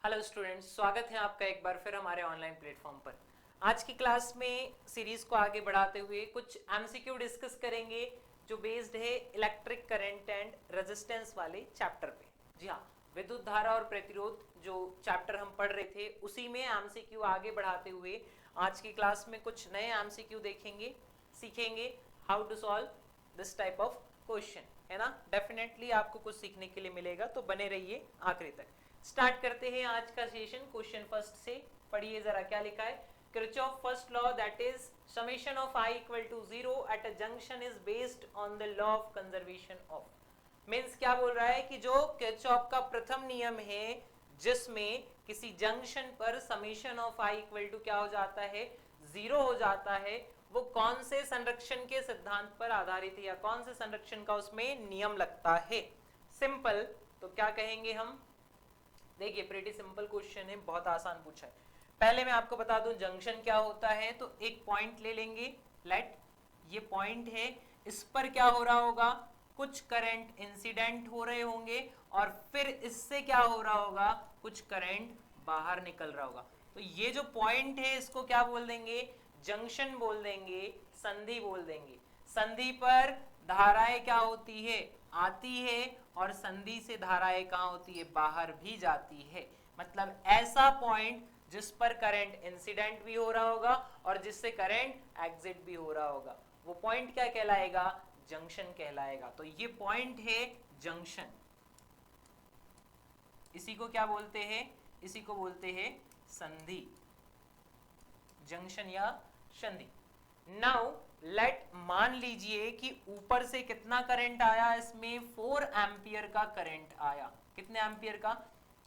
Hello students, स्वागत है आपका एक बार फिर हमारे ऑनलाइन प्लेटफॉर्म पर। आज की क्लास में सीरीज को आगे बढ़ाते हुए कुछ एमसीक्यू डिस्कस करेंगे जो बेस्ड है इलेक्ट्रिक करंट एंड रेजिस्टेंस वाले चैप्टर पे। जी हाँ, विद्युत धारा और प्रतिरोध जो चैप्टर हम पढ़ रहे थे उसी में एमसीक्यू आगे बढ़ाते हुए आज की क्लास में कुछ नए एमसीक्यू देखेंगे, सीखेंगे how to solve this type of question, है ना। डेफिनेटली आपको कुछ सीखने के लिए मिलेगा, तो बने रहिए आखिरी तक। स्टार्ट करते हैं आज का सेशन क्वेश्चन फर्स्ट से। पढ़िए जरा क्या लिखा है। Kirchhoff first law that is summation of I equal to 0 at a junction is based on the law of conservation of. Means क्या बोल रहा है कि जो किरचॉफ का प्रथम नियम है जिसमें किसी जंक्शन पर summation of I equal to क्या हो जाता है, 0 हो जाता है, वो कौन से संरक्षण के सिद्धांत पर आधारित है या कौन से संरक्षण का उसमें नियम लगता है। सिंपल, तो क्या कहेंगे हम। देखिए प्रीटी सिंपल क्वेश्चन है, बहुत आसान पूछा है। पहले मैं आपको बता दूं जंक्शन क्या होता है। तो एक पॉइंट ले लेंगे, लेट ये पॉइंट है, इस पर क्या हो रहा होगा, कुछ करंट इंसिडेंट हो रहे होंगे और फिर इससे क्या हो रहा होगा, कुछ करंट बाहर निकल रहा होगा। तो ये जो पॉइंट है इसको क्या बोल देंगे, जंक्शन बोल देंगे, संधि बोल देंगे। संधि पर धाराएं क्या होती है, आती है, और संधि से धाराएं कहां होती है, बाहर भी जाती है। मतलब ऐसा पॉइंट जिस पर करंट इंसिडेंट भी हो रहा होगा और जिससे करंट एग्जिट भी हो रहा होगा, वो पॉइंट क्या कहलाएगा, जंक्शन कहलाएगा। तो ये पॉइंट है जंक्शन। इसी को क्या बोलते हैं, इसी को बोलते हैं संधि, जंक्शन या संधि। नाउ लेट मान लीजिए कि ऊपर से कितना करंट आया, इसमें 4 एम्पियर का करंट आया। कितने एम्पियर का,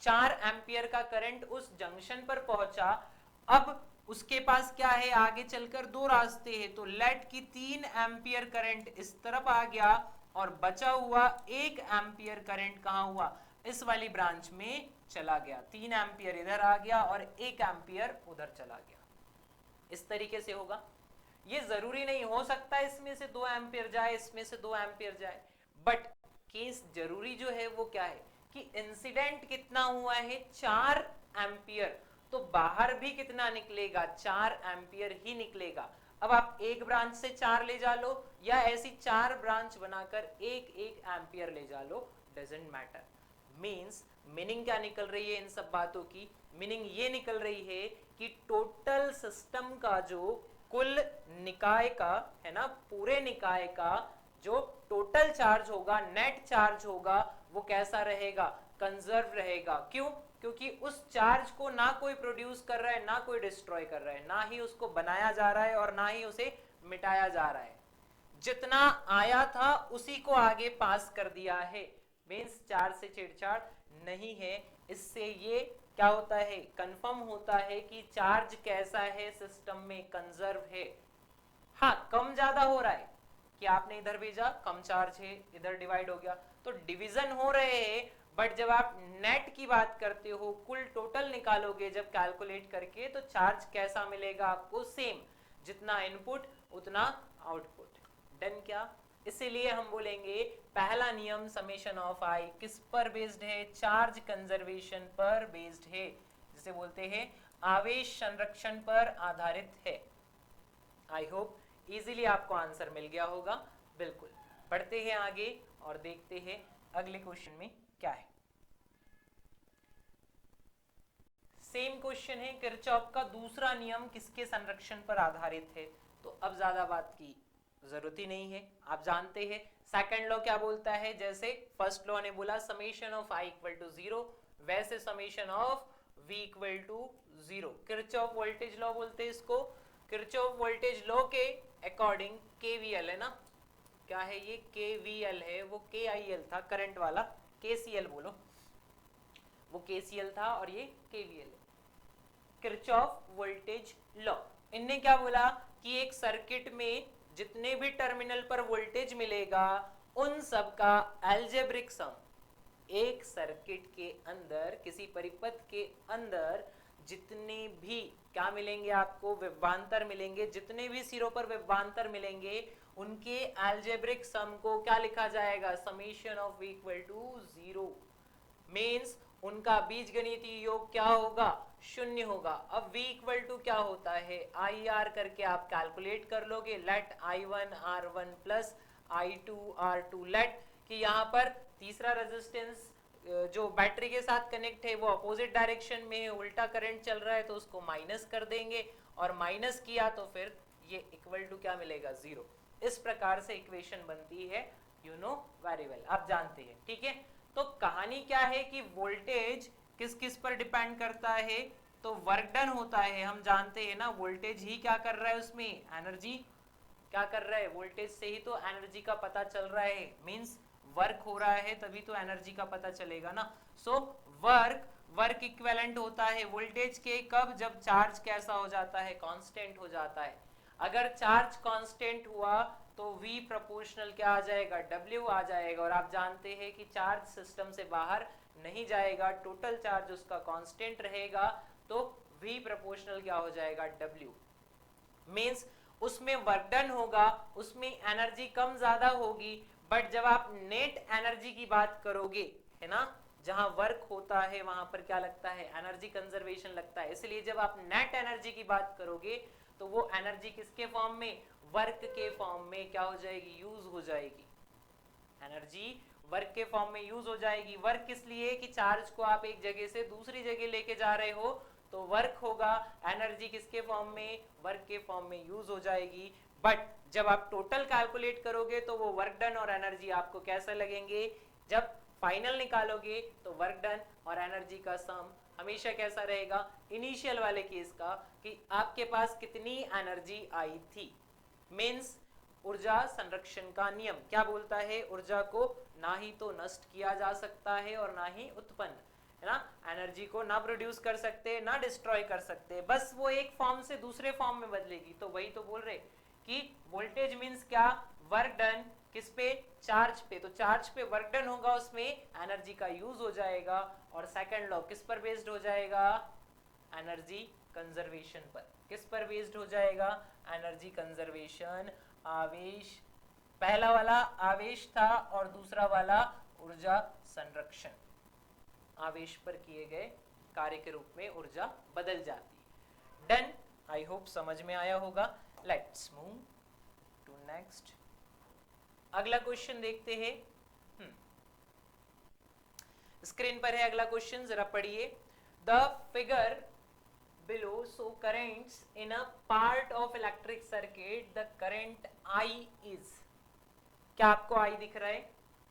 4 एम्पियर का करंट उस जंक्शन पर पहुंचा। अब उसके पास क्या है, आगे चलकर दो रास्ते हैं। तो लेट की 3 एम्पियर करंट इस तरफ आ गया और बचा हुआ 1 एम्पियर करंट कहां हुआ, इस वाली ब्रांच में चला गया। 3 एम्पियर इधर आ गया और 1 एम्पियर उधर चला गया। इस तरीके से होगा। ये जरूरी नहीं, हो सकता है इसमें से 2 एम्पियर जाए, इसमें से 2 एम्पियर जाए, बट केस जरूरी जो है वो क्या है कि इंसिडेंट कितना हुआ है, 4 एम्पियर। तो बाहर भी कितना निकलेगा, 4 एम्पियर ही निकलेगा। अब आप एक ब्रांच से 4 ले जा लो या ऐसी 4 ब्रांच बनाकर 1-1 एम्पियर ले जा लो, डजेंट मैटर। मीन्स मीनिंग क्या निकल रही है इन सब बातों की, मीनिंग ये निकल रही है कि टोटल सिस्टम का जो कुल निकाय का है ना, पूरे निकाय का जो टोटल चार्ज होगा, नेट चार्ज होगा, वो कैसा रहेगा, कंजर्व रहेगा। क्यों, क्योंकि उस चार्ज को ना कोई प्रोड्यूस कर रहा है, ना कोई डिस्ट्रॉय कर रहा है, ना ही उसको बनाया जा रहा है और ना ही उसे मिटाया जा रहा है। जितना आया था उसी को आगे पास कर दिया है। मीन्स चार्ज से छेड़छाड़ नहीं है। इससे ये क्या होता है, कंफर्म होता है कि चार्ज कैसा है, सिस्टम में कंजर्व है। हाँ, कम ज्यादा हो रहा है कि आपने इधर भेजा, कम चार्ज है, इधर डिवाइड हो गया, तो डिवीजन हो रहे हैं। बट जब आप नेट की बात करते हो, कुल टोटल निकालोगे जब कैलकुलेट करके, तो चार्ज कैसा मिलेगा आपको, सेम, जितना इनपुट उतना आउटपुट। डन क्या। इसीलिए हम बोलेंगे पहला नियम समेशन ऑफ I किस पर बेस्ड है, चार्ज कंजर्वेशन पर बेस्ड है, जिसे बोलते हैं आवेश संरक्षण पर आधारित है। आई होप इजीली आपको आंसर मिल गया होगा। बिल्कुल, बढ़ते हैं आगे और देखते हैं अगले क्वेश्चन में क्या है। सेम क्वेश्चन है, किरचॉफ का दूसरा नियम किसके संरक्षण पर आधारित है। तो अब ज्यादा बात की जरूरत ही नहीं है, आप जानते हैं सेकंड लॉ क्या बोलता है। जैसे फर्स्ट लॉ ने बोला summation of I equal to 0, वैसे summation of V equal to 0। Kirchhoff voltage law बोलते हैं इसको। किरचॉफ वोल्टेज लॉ के अकॉर्डिंग KVL है ना, क्या है ये, KVL है, वो KIL था करंट वाला, KCL बोलो, वो KCL था और ये KVL है। किरचॉफ वोल्टेज लॉ, इनने क्या बोला कि एक सर्किट में जितने भी टर्मिनल पर वोल्टेज मिलेगा उन सब का एल्जेब्रिक सम, एक सर्किट के अंदर, किसी परिपथ के अंदर जितने भी क्या मिलेंगे आपको, विभवांतर मिलेंगे, जितने भी सिरों पर विभवांतर मिलेंगे उनके एल्जेब्रिक सम को क्या लिखा जाएगा, summation of V equal to 0। Means उनका बीजगणितीय योग क्या होगा, शून्य होगा। अब v इक्वल टू क्या होता है, आई आर करके आप कैलकुलेट कर लोगे, late i1 r1 plus i2 r2, late कि यहाँ पर तीसरा रेजिस्टेंस जो बैटरी के साथ कनेक्ट है वो अपोजिट डायरेक्शन में है, उल्टा करंट चल रहा है तो उसको माइनस कर देंगे, और माइनस किया तो फिर ये इक्वल टू क्या मिलेगा, जीरो। इस प्रकार से इक्वेशन बनती है, यू नो वेरी वेल, आप जानते हैं, ठीक है। तो कहानी क्या है कि वोल्टेज किस किस पर डिपेंड करता है, तो वर्क डन होता है, हम जानते हैं ना, वोल्टेज ही क्या कर रहा है उसमें, एनर्जी क्या कर रहा है, वोल्टेज से ही तो एनर्जी का पता चल रहा है, मींस वर्क हो रहा है तभी तो एनर्जी का पता चलेगा ना। सो वर्क इक्विवेलेंट होता है वोल्टेज के, कब, जब चार्ज कैसा हो जाता है, कांस्टेंट हो जाता है। अगर चार्ज कांस्टेंट हुआ तो V प्रोपोर्शनल क्या आ जाएगा, W आ जाएगा, और आप जानते हैं कि चार्ज सिस्टम से बाहर नहीं जाएगा, टोटल चार्ज उसका कांस्टेंट रहेगा, तो V प्रोपोर्शनल क्या हो जाएगा, W। मींस उसमें वर्क डन होगा, उसमें एनर्जी कम ज्यादा होगी, बट जब आप नेट एनर्जी की बात करोगे, है ना, जहां वर्क होता है वहां पर क्या लगता है, एनर्जी कंजर्वेशन लगता है। इसलिए जब आप नेट एनर्जी की बात करोगे तो वो एनर्जी किसके फॉर्म में, वर्क के फॉर्म में क्या हो जाएगी, यूज हो जाएगी। एनर्जी वर्क के फॉर्म में यूज हो जाएगी। वर्क किस लिए, कि चार्ज को आप एक जगह से दूसरी जगह लेके जा रहे हो तो वर्क होगा, एनर्जी किसके फॉर्म में, वर्क के फॉर्म में यूज हो जाएगी। बट जब आप टोटल कैलकुलेट करोगे तो वो वर्क डन और एनर्जी आपको कैसा लगेंगे, जब फाइनल निकालोगे तो वर्क डन और एनर्जी का सम हमेशा कैसा रहेगा, इनिशियल वाले केस का, कि आपके पास कितनी एनर्जी आई थी। मींस ऊर्जा संरक्षण का नियम क्या बोलता है, ऊर्जा को ना ही तो नष्ट किया जा सकता है और ना ही उत्पन्न, है ना, एनर्जी को ना प्रोड्यूस कर सकते ना डिस्ट्रॉय कर सकते, बस वो एक फॉर्म से दूसरे फॉर्म में बदलेगी। तो वही तो बोल रहे कि वोल्टेज मींस क्या, वर्क डन किस पे, चार्ज पे, तो चार्ज पे वर्क डन होगा, उसमें एनर्जी का यूज हो जाएगा, और सेकंड लॉ किस पर बेस्ड हो जाएगा, एनर्जी कंजर्वेशन पर। किस पर बेस्ड हो जाएगा, एनर्जी कंजर्वेशन। आवेश, पहला वाला आवेश था और दूसरा वाला ऊर्जा संरक्षण। आवेश पर किए गए कार्य के रूप में ऊर्जा बदल जाती है। डन, आई होप समझ में आया होगा। Let's move to next. अगला क्वेश्चन देखते हैं। स्क्रीन पर है अगला क्वेश्चन, जरा पढ़िए। The figure below so currents in a part of electric circuit the current I is, क्या आपको I दिख रहा है,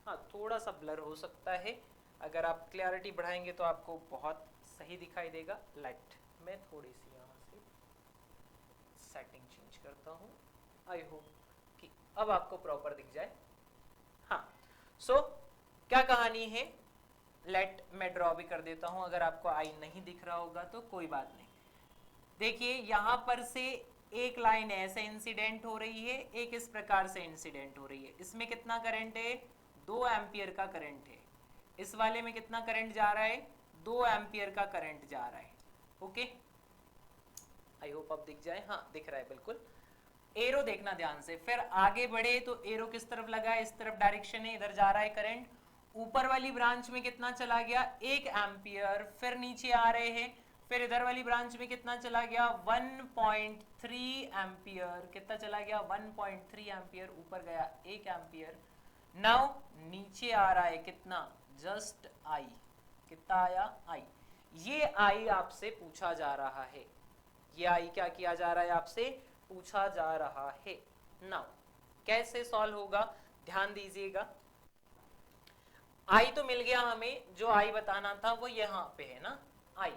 हाँ थोड़ा सा ब्लर हो सकता है, अगर आप क्लैरिटी बढ़ाएंगे तो आपको बहुत सही दिखाई देगा। लाइट मैं थोड़ी सी यहाँ से सेटिंग चेंज करता हूँ, आई होप कि अब आपको प्रॉपर दिख जाए। हाँ, सो क्या कहानी है, लेट मैं ड्रॉ भी कर देता हूँ, अगर आपको आई नहीं दिख रहा होगा तो कोई बात नहीं। देखिए यहां पर से एक लाइन ऐसे इंसिडेंट हो रही है, एक इस प्रकार से इंसिडेंट हो रही है। इसमें कितना करंट है, 2 एम्पियर का करंट है। इस वाले में कितना करंट जा रहा है, 2 एम्पियर का करंट जा रहा है। ओके, आई होप अब दिख जाए, हाँ दिख रहा है बिल्कुल। एरो देखना ध्यान से, फिर आगे बढ़े तो एरो किस तरफ लगा है, इस तरफ डायरेक्शन है, इधर जा रहा है करंट। ऊपर वाली ब्रांच में कितना चला गया, 1 एम्पियर, फिर नीचे आ रहे हैं, फिर इधर वाली ब्रांच में कितना चला गया, 1.3 एम्पियर, कितना चला गया, 1.3 एम्पियर, ऊपर गया 1 एम्पियर। नाउ नीचे आ रहा है कितना, जस्ट आई, कितना आया, आई। ये आई आपसे पूछा जा रहा है, ये आई क्या किया जा रहा है, आपसे पूछा जा रहा है। नाउ कैसे सॉल्व होगा, ध्यान दीजिएगा। आई तो मिल गया हमें, जो आई बताना था वो यहाँ पे है ना, आई।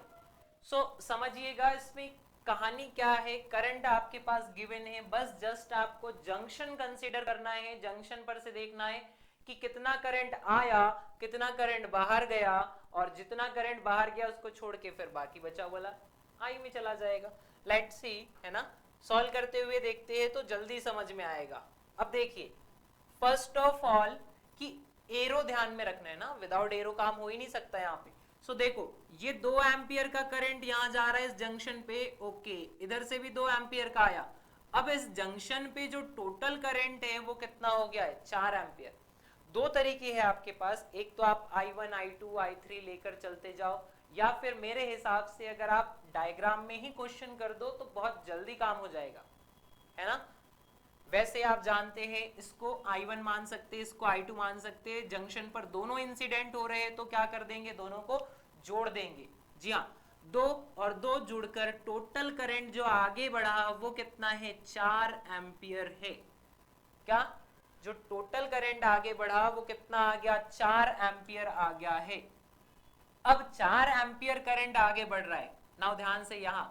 सो समझिएगा इसमें कहानी क्या है, करंट आपके पास गिवन है, बस जस्ट आपको जंक्शन कंसीडर करना है, जंक्शन पर से देखना है कि कितना करंट आया, कितना करंट बाहर गया, और जितना करंट बाहर गया उसको छोड़ के फिर बाकी बचा वाला आई में चला जाएगा। लेट्स सी, है ना, सॉल्व करते हुए देखते हैं तो जल्दी समझ में आएगा। अब देखिए, फर्स्ट ऑफ ऑल कि एरो ध्यान में रखना है ना, विदाउट एरो काम हो ही नहीं सकता यहाँ पे। सो देखो ये 2 एम्पियर का करंट यहां जा रहा है इस जंक्शन पे, ओके, इधर से भी 2 एम्पियर का आया। अब इस जंक्शन पे जो टोटल करंट है वो कितना हो गया है, 4 एम्पियर। दो तरीके हैं आपके पास, एक तो आप I1 I2 I3 लेकर चलते जाओ, या फिर मेरे हिसाब से अगर आप डायग्राम में ही क्वेश्चन कर दो तो बहुत जल्दी काम हो जाएगा, है ना। वैसे आप जानते हैं इसको I1 मान सकते हैं, इसको I2 मान सकते हैं, जंक्शन पर दोनों इंसिडेंट हो रहे हैं तो क्या कर देंगे, दोनों को जोड़ देंगे। जी हाँ, दो और दो जुड़कर टोटल करंट जो आगे बढ़ा वो कितना है, 4 एम्पियर है। क्या जो टोटल करंट आगे बढ़ा वो कितना आ गया, 4 एम्पियर आ गया है। अब 4 एम्पियर करंट आगे बढ़ रहा है। नाउ ध्यान से, यहां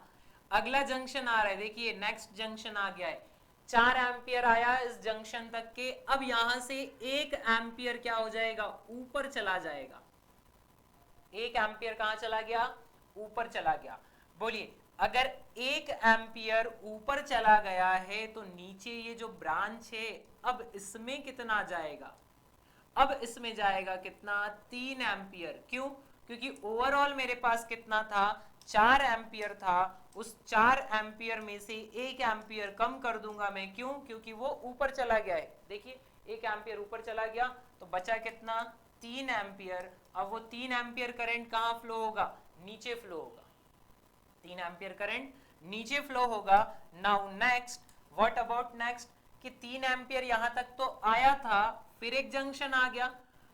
अगला जंक्शन आ रहा है, देखिए नेक्स्ट जंक्शन आ गया है, 4 एम्पियर आया इस जंक्शन तक के। अब यहां से 1 एम्पियर क्या हो जाएगा, ऊपर चला जाएगा। 1 एम्पियर कहां चला गया, ऊपर चला गया। बोलिए, अगर 1 एम्पियर ऊपर चला गया है तो नीचे ये जो ब्रांच है अब इसमें कितना जाएगा, अब इसमें जाएगा कितना, 3 एम्पियर। क्यों, क्योंकि ओवरऑल मेरे पास कितना था, 4 एम्पियर था, उस 4 एम्पियर में से 1 एम्पियर कम कर दूंगा मैं। क्यों, क्योंकि वो ऊपर चला गया है। देखिए 1 एम्पियर ऊपर चला गया तो बचा कितना, 3 एम्पियर। अब वो 3 एम्पियर करंट कहां फ्लो होगा, नीचे फ्लो होगा। 3 एम्पियर करंट नीचे फ्लो होगा। Now next, what about next, कि 3 एम्पियर यहां तक तो आया था, फिर एक जंक्शन आ गया।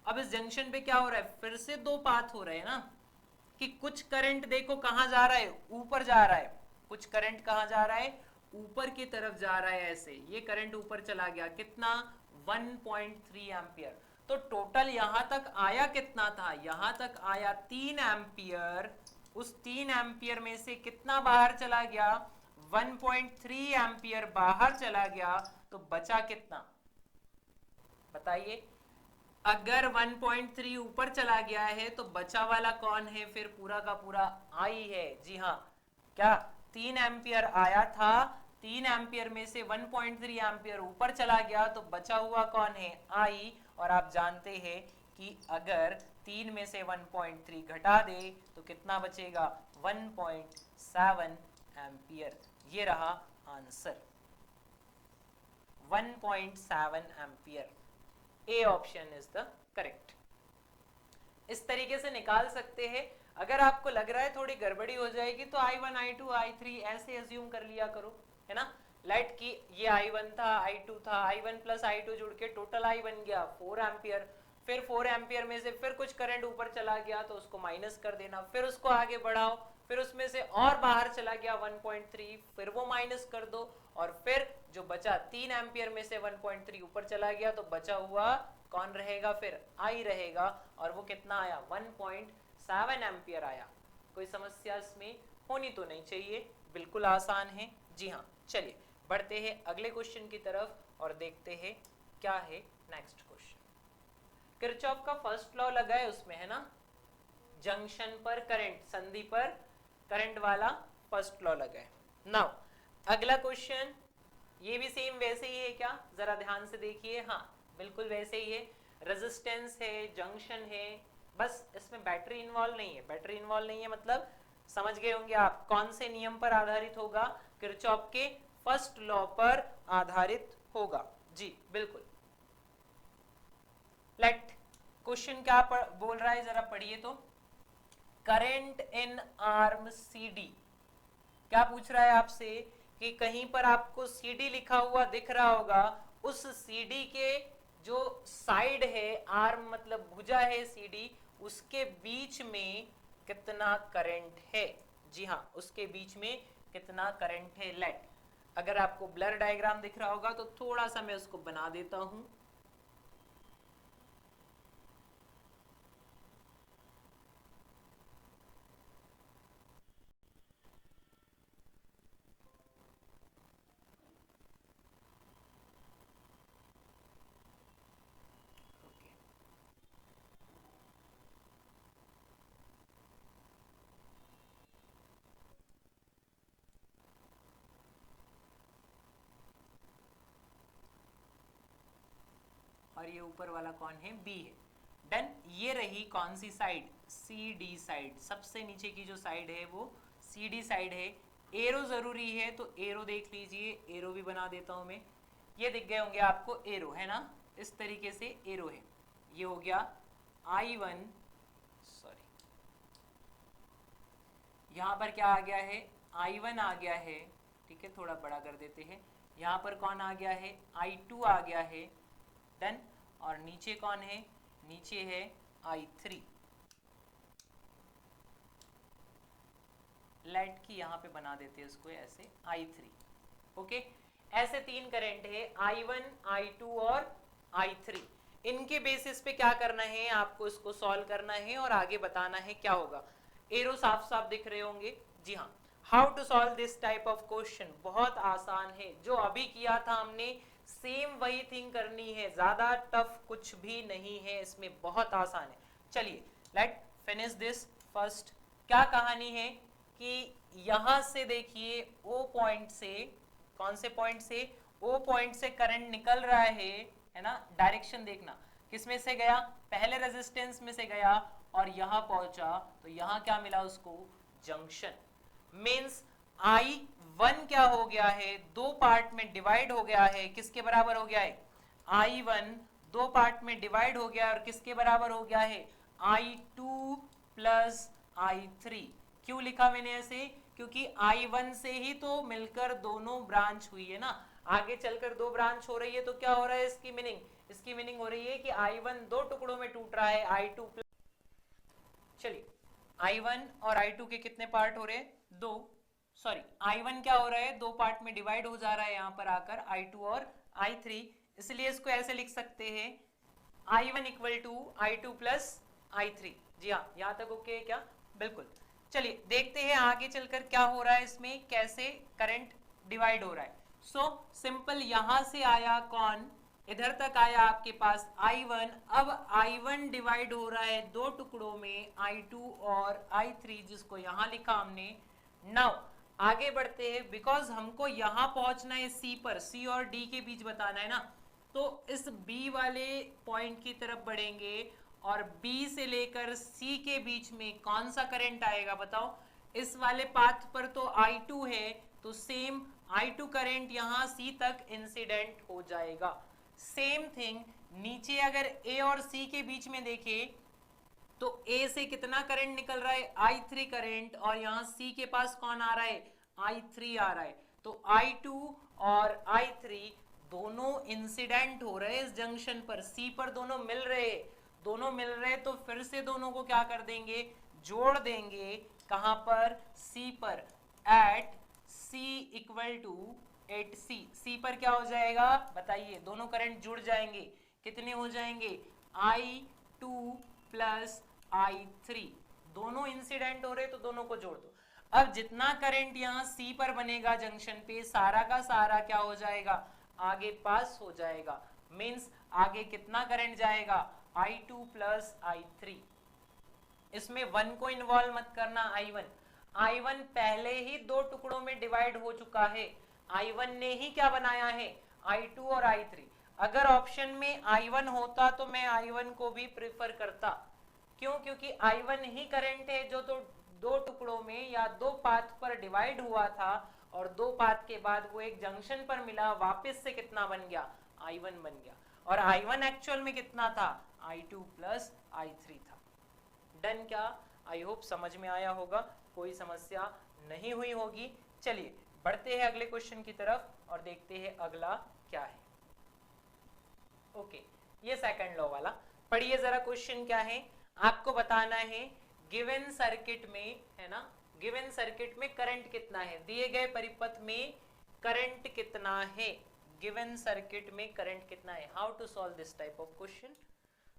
अब इस जंक्शन पे क्या हो रहा है, फिर से दो पाथ हो रहे हैं ना, कि कुछ करंट देखो कहां जा रहा है, ऊपर जा रहा है, कुछ करंट कहां जा रहा है, ऊपर की तरफ जा रहा है। ऐसे ये करंट ऊपर चला गया, कितना, 1.3 एम्पियर। तो टोटल यहां तक आया कितना था, यहां तक आया 3 एम्पियर। उस 3 एम्पियर में से कितना बाहर चला गया, 1.3 एम्पियर बाहर चला गया। तो बचा कितना, बताइए। अगर 1.3 ऊपर चला गया है तो बचा वाला कौन है, फिर पूरा का पूरा आई है। जी हाँ, क्या 3 एम्पियर आया था, 3 एम्पियर में से 1.3 एम्पियर ऊपर चला गया तो बचा हुआ कौन है, आई। और आप जानते हैं कि अगर 3 में से 1.3 घटा दे तो कितना बचेगा, 1.7 एम्पियर। ये रहा answer, 1.7 ampere. A option is the correct. इस तरीके से निकाल सकते हैं। अगर आपको लग रहा है थोड़ी गड़बड़ी हो जाएगी तो I1 I2 I3 ऐसे अज्यूम कर लिया करो, है ना। लेट की ये I1 था, I2 था, I1 प्लस I2 जुड़ के टोटल I बन गया 4 एम्पियर। फिर 4 एम्पियर में से फिर कुछ करंट ऊपर चला गया तो उसको माइनस कर देना, फिर उसको आगे बढ़ाओ, फिर उसमें से और बाहर चला गया 1.3, फिर वो माइनस कर दो, और फिर जो बचा 3 एम्पियर में से 1.3 ऊपर चला गया तो बचा हुआ कौन रहेगा, फिर आई रहेगा। और वो कितना आया, 1.7 एम्पियर आया। कोई समस्या इसमें होनी तो नहीं चाहिए, बिल्कुल आसान है। जी हाँ, चलिए बढ़ते हैं अगले क्वेश्चन की तरफ और देखते हैं क्या है नेक्स्ट क्वेश्चन। किरचॉफ का फर्स्ट लॉ लगा है उसमें, है ना, जंक्शन पर करंट, संधि पर करंट वाला फर्स्ट लॉ लगा है। नाउ अगला क्वेश्चन, ये भी सेम वैसे ही है क्या, जरा ध्यान से देखिए। हाँ बिल्कुल वैसे ही है, रेजिस्टेंस है, जंक्शन है, बस इसमें बैटरी इन्वॉल्व नहीं है। बैटरी इन्वॉल्व नहीं है मतलब समझ गए होंगे आप, कौन से नियम पर आधारित होगा, किरचॉफ के फर्स्ट लॉ पर आधारित होगा। जी बिल्कुल। लेट क्वेश्चन क्या बोल रहा है, जरा पढ़िए तो। करंट इन आर्म CD, क्या पूछ रहा है आपसे कि कहीं पर आपको CD लिखा हुआ दिख रहा होगा, उस CD के जो साइड है, आर्म मतलब भुजा है CD, उसके बीच में कितना करंट है। जी हाँ, उसके बीच में कितना करंट है। लेट, अगर आपको ब्लर डायग्राम दिख रहा होगा तो थोड़ा सा मैं उसको बना देता हूं। और ये ऊपर वाला कौन है, B है। डन। ये रही कौन सी साइड, CD साइड, सबसे नीचे की जो साइड है वो CD साइड है। एरो जरूरी है तो एरो देख लीजिए, एरो भी बना देता हूं मैं। ये दिख गए होंगे आपको एरो, है ना, इस तरीके से एरो है। ये हो गया I1, सॉरी यहाँ पर क्या आ गया है, I1 आ गया है, ठीक है, थोड़ा बड़ा कर देते हैं। यहाँ पर कौन आ गया है, I2 आ गया है, डन। और नीचे कौन है, नीचे है I3। लेट की यहाँ पे बना देते हैं इसको ऐसे I3, ओके। ऐसे तीन करंट है I1, I2 और I3। इनके बेसिस पे क्या करना है, आपको इसको सॉल्व करना है और आगे बताना है क्या होगा। एरो साफ साफ दिख रहे होंगे, जी हाँ। How to solve this type of question, बहुत आसान है, जो अभी किया था हमने सेम वही थिंग करनी है, ज्यादा टफ कुछ भी नहीं है इसमें, बहुत आसान है। चलिए लेट फिनिश दिस फर्स्ट। क्या कहानी है कि यहां से देखिए ओ पॉइंट से, कौन से पॉइंट से, ओ पॉइंट से करंट निकल रहा है ना। डायरेक्शन देखना, किस में से गया, पहले रेजिस्टेंस में से गया और यहां पहुंचा, तो यहां क्या मिला उसको, जंक्शन। मींस I1 क्या हो गया है, दो पार्ट में डिवाइड हो गया है, किसके बराबर हो गया है, I1 दो पार्ट में डिवाइड हो गया और किसके बराबर हो गया है, I2 प्लस I3। क्यों लिखा मैंने ऐसे, क्योंकि I1 से ही तो मिलकर दोनों ब्रांच हुई है ना, आगे चलकर दो ब्रांच हो रही है, तो क्या हो रहा है इसकी मीनिंग, इसकी मीनिंग हो रही है कि I1 दो टुकड़ों में टूट रहा है, I2 प्लस, चलिए I1 और I2 के कितने पार्ट हो रहे हैं, दो, सॉरी I1 क्या हो रहा है, दो पार्ट में डिवाइड हो जा रहा है यहाँ पर आकर I2 और I3, इसलिए इसको ऐसे लिख सकते हैं I1 equal to I2 plus I3। जी हाँ, यहाँ तक ओके है क्या, बिल्कुल। चलिए देखते हैं आगे चलकर क्या हो रहा है इसमें, कैसे करंट डिवाइड हो रहा है। सो सिंपल, यहां से आया कौन, इधर तक आया आपके पास I1, अब I1 डिवाइड हो रहा है दो टुकड़ों में, I2 और I3, जिसको यहां लिखा हमने। नाउ आगे बढ़ते हैं, बिकॉज हमको यहां पहुंचना है C पर, C और D के बीच बताना है ना, तो इस B वाले पॉइंट की तरफ बढ़ेंगे और B से लेकर C के बीच में कौन सा करंट आएगा बताओ। इस वाले पाथ पर तो I2 है, तो सेम I2 करंट यहां C तक इंसिडेंट हो जाएगा। सेम थिंग नीचे अगर A और C के बीच में देखें तो A से कितना करंट निकल रहा है, I3 करंट, और यहां C के पास कौन आ रहा है, I3 आ रहा है, तो I2 और I3 दोनों इंसिडेंट हो रहे इस जंक्शन पर, C पर दोनों मिल रहे, दोनों मिल रहे, तो फिर से दोनों को क्या कर देंगे, जोड़ देंगे, कहां पर, C पर, at C equal to at C पर क्या हो जाएगा बताइए, दोनों करंट जुड़ जाएंगे, कितने हो जाएंगे, I2 प्लस I3, दोनों इंसिडेंट हो रहे तो दोनों को जोड़ दो। अब जितना करंट यहाँ C पर बनेगा जंक्शन पे, सारा का सारा क्या हो जाएगा, आगे पास हो जाएगा। मींस आगे कितना करंट जाएगा, I2 प्लस I3। इसमें 1 को इन्वॉल्व मत करना, I1 पहले ही दो टुकड़ों में डिवाइड हो चुका है, I1 ने ही क्या बनाया है, I2 और I3। अगर ऑप्शन में I1 होता तो मैं I1 को भी प्रेफर करता, क्यों, क्योंकि I1 ही करंट है जो तो दो टुकड़ों में या दो पाथ पर डिवाइड हुआ था, और दो पाथ के बाद वो एक जंक्शन पर मिला, वापस से कितना बन गया, I1 बन गया, और I1 एक्चुअल में कितना था, I2 प्लस I3 था। डन क्या, आई होप समझ में आया होगा, कोई समस्या नहीं हुई होगी। चलिए बढ़ते हैं अगले क्वेश्चन की तरफ और देखते हैं अगला क्या है। ओके, ये सेकंड लॉ वाला पढ़िए जरा, क्वेश्चन क्या है, आपको बताना है गिवन सर्किट में, है ना, गिवन सर्किट में करंट कितना है, दिए गए परिपथ में करंट कितना है, गिवन सर्किट में करंट कितना है। How to solve this type of question.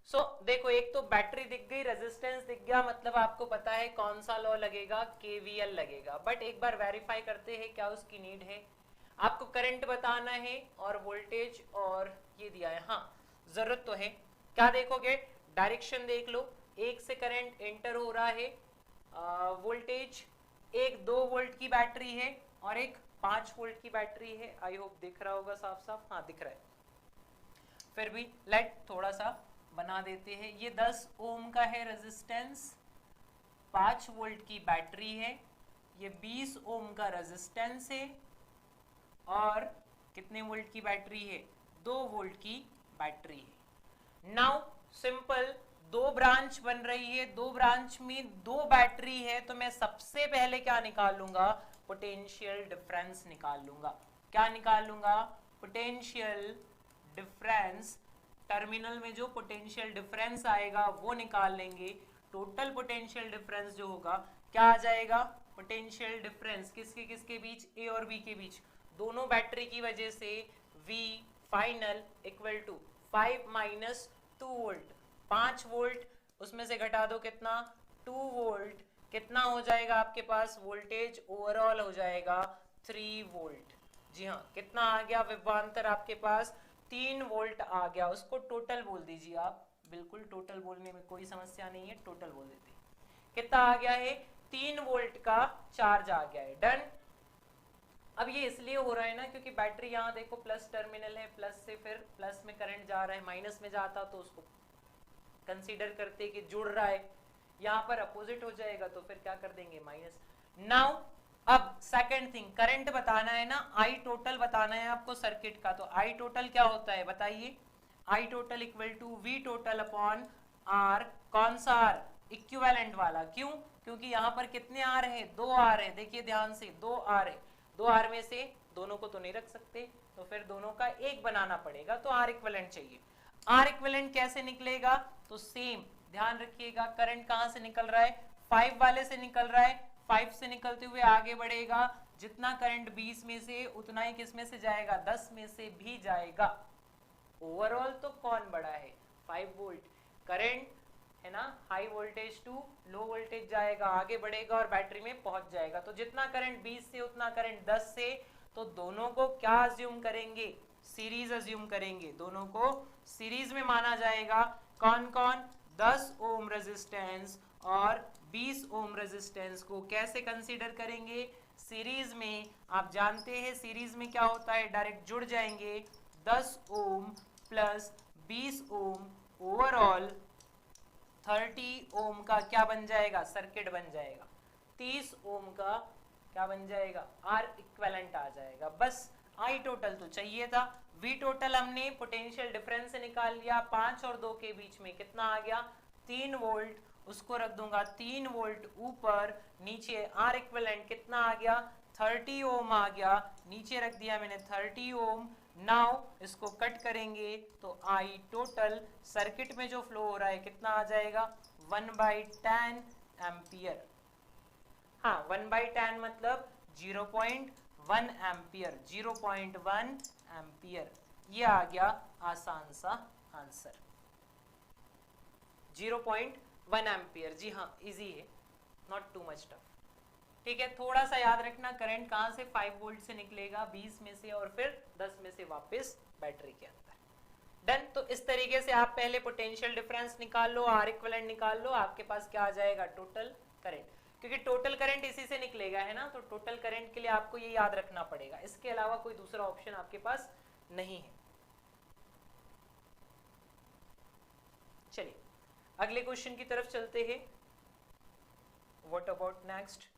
So देखो, एक तो बैटरी दिख गई, रेजिस्टेंस दिख गया, मतलब आपको पता है कौन सा लॉ लगेगा, केवीएल लगेगा। बट एक बार वेरीफाई करते हैं क्या उसकी नीड है, आपको करंट बताना है और वोल्टेज और ये दिया है, हाँ जरूरत तो है। क्या देखोगे, डायरेक्शन देख लो, एक से करंट एंटर हो रहा है, वोल्टेज एक 2 वोल्ट की बैटरी है और एक 5 वोल्ट की बैटरी है। आई होप दिख रहा होगा साफ साफ, हाँ दिख रहा है, फिर भी लेट थोड़ा सा बना देते हैं। ये 10 ओम का है रेजिस्टेंस, 5 वोल्ट की बैटरी है, ये 20 ओम का रेजिस्टेंस है, और कितने वोल्ट की बैटरी है, 2 वोल्ट की बैटरी है। नाउ सिंपल, दो ब्रांच बन रही है, दो ब्रांच में दो बैटरी है, तो मैं सबसे पहले क्या निकाल लूंगा, पोटेंशियल डिफरेंस निकाल लूंगा। क्या निकाल लूंगा, पोटेंशियल डिफरेंस। टर्मिनल में जो पोटेंशियल डिफरेंस आएगा वो निकाल लेंगे। टोटल पोटेंशियल डिफरेंस जो होगा क्या आ जाएगा, पोटेंशियल डिफरेंस किसके किसके बीच, ए और बी के बीच, दोनों बैटरी की वजह से V final equal to 5 minus 2 volt, 5 volt उसमें से घटा दो कितना, 2 वोल्ट, कितना हो जाएगा आपके पास वोल्टेज, ओवरऑल हो जाएगा 3 वोल्ट। जी हाँ, कितना आ गया विभवांतर आपके पास, 3 वोल्ट आ गया। उसको टोटल बोल दीजिए आप, बिल्कुल टोटल बोलने में कोई समस्या नहीं है, टोटल बोल देते। कितना आ गया है, 3 वोल्ट का चार्ज आ गया है। डन। अब ये इसलिए हो रहा है ना क्योंकि बैटरी यहाँ देखो प्लस टर्मिनल है, प्लस से फिर प्लस में करंट जा रहा है, माइनस में जाता तो उसको कंसीडर करते कि जुड़ रहा है, यहाँ पर अपोजिट हो जाएगा तो फिर क्या कर देंगे, माइनस। नाउ अब सेकंड थिंग, करंट बताना है ना, आई टोटल बताना है आपको सर्किट का, तो आई टोटल क्या होता है बताइए, I total equal to V total upon R, कौन सा आर, इक्विवेलेंट वाला। क्यों, क्योंकि यहाँ पर कितने आर हैं, 2 आर हैं, देखिए ध्यान से 2 आर है, 2 आर में से दोनों को तो नहीं रख सकते, तो फिर दोनों का एक बनाना पड़ेगा, तो आर इक्विवेलेंट चाहिए। आर इक्विवेलेंट कैसे निकलेगा, तो सेम ध्यान रखिएगा, करंट कहां से निकल रहा है, 5 वाले से निकल रहा है, 5 से निकलते हुए आगे बढ़ेगा, जितना करंट 20 में से उतना ही किस में से जाएगा, 10 में से भी जाएगा। ओवरऑल तो कौन बड़ा है, 5 वोल्ट करंट है ना, high voltage to low voltage जाएगा, आगे बढ़ेगा और बैटरी में पहुंच जाएगा। तो जितना करंट 20 से उतना करंट 10 से, तो दोनों को क्या अज्यूम करेंगे, सीरीज अज्यूम करेंगे, दोनों को सीरीज में माना जाएगा। कौन कौन, 10 ओम रेजिस्टेंस और 20 ओम रेजिस्टेंस को कैसे कंसीडर करेंगे, सीरीज में। आप जानते हैं सीरीज में क्या होता है, डायरेक्ट जुड़ जाएंगे, 10 ओम प्लस 20 ओम, ओवरऑल 30 ओम का क्या बन जाएगा, सर्किट बन जाएगा। 30 ओम का क्या बन जाएगा, आर इक्विवेलेंट आ जाएगा। बस आई टोटल तो चाहिए था, वी टोटल हमने पोटेंशियल डिफरेंस से निकाल लिया, 5 और 2 के बीच में कितना आ गया, 3 वोल्ट, उसको रख दूंगा 3 वोल्ट ऊपर, नीचे आर इक्विवेलेंट कितना आ गया, 30 ओम आ गया, नीचे रख दिया मैंने 30 ओम। नाउ इसको कट करेंगे तो आई टोटल सर्किट में जो फ्लो हो रहा है कितना आ जाएगा, 1/10 एम्पियर। हाँ 1/10 मतलब 0.1 एम्पियर, 0.1 एम्पियर, ये आ गया आसान सा आंसर, 0.1 एम्पियर। जी हाँ, इजी है, नॉट टू मच टफ। ठीक है, थोड़ा सा याद रखना, करंट कहां से, 5 वोल्ट से निकलेगा, 20 में से और फिर 10 में से वापस बैटरी के अंदर। डन। तो इस तरीके से आप पहले पोटेंशियल डिफरेंस निकाल लो, आर इक्विवेलेंट निकाल लो, आपके पास क्या आ जाएगा, टोटल करंट, क्योंकि टोटल करंट इसी से निकलेगा है ना, तो टोटल करंट के लिए आपको ये याद रखना पड़ेगा, इसके अलावा कोई दूसरा ऑप्शन आपके पास नहीं है। चलिए अगले क्वेश्चन की तरफ चलते हैं। व्हाट अबाउट नेक्स्ट,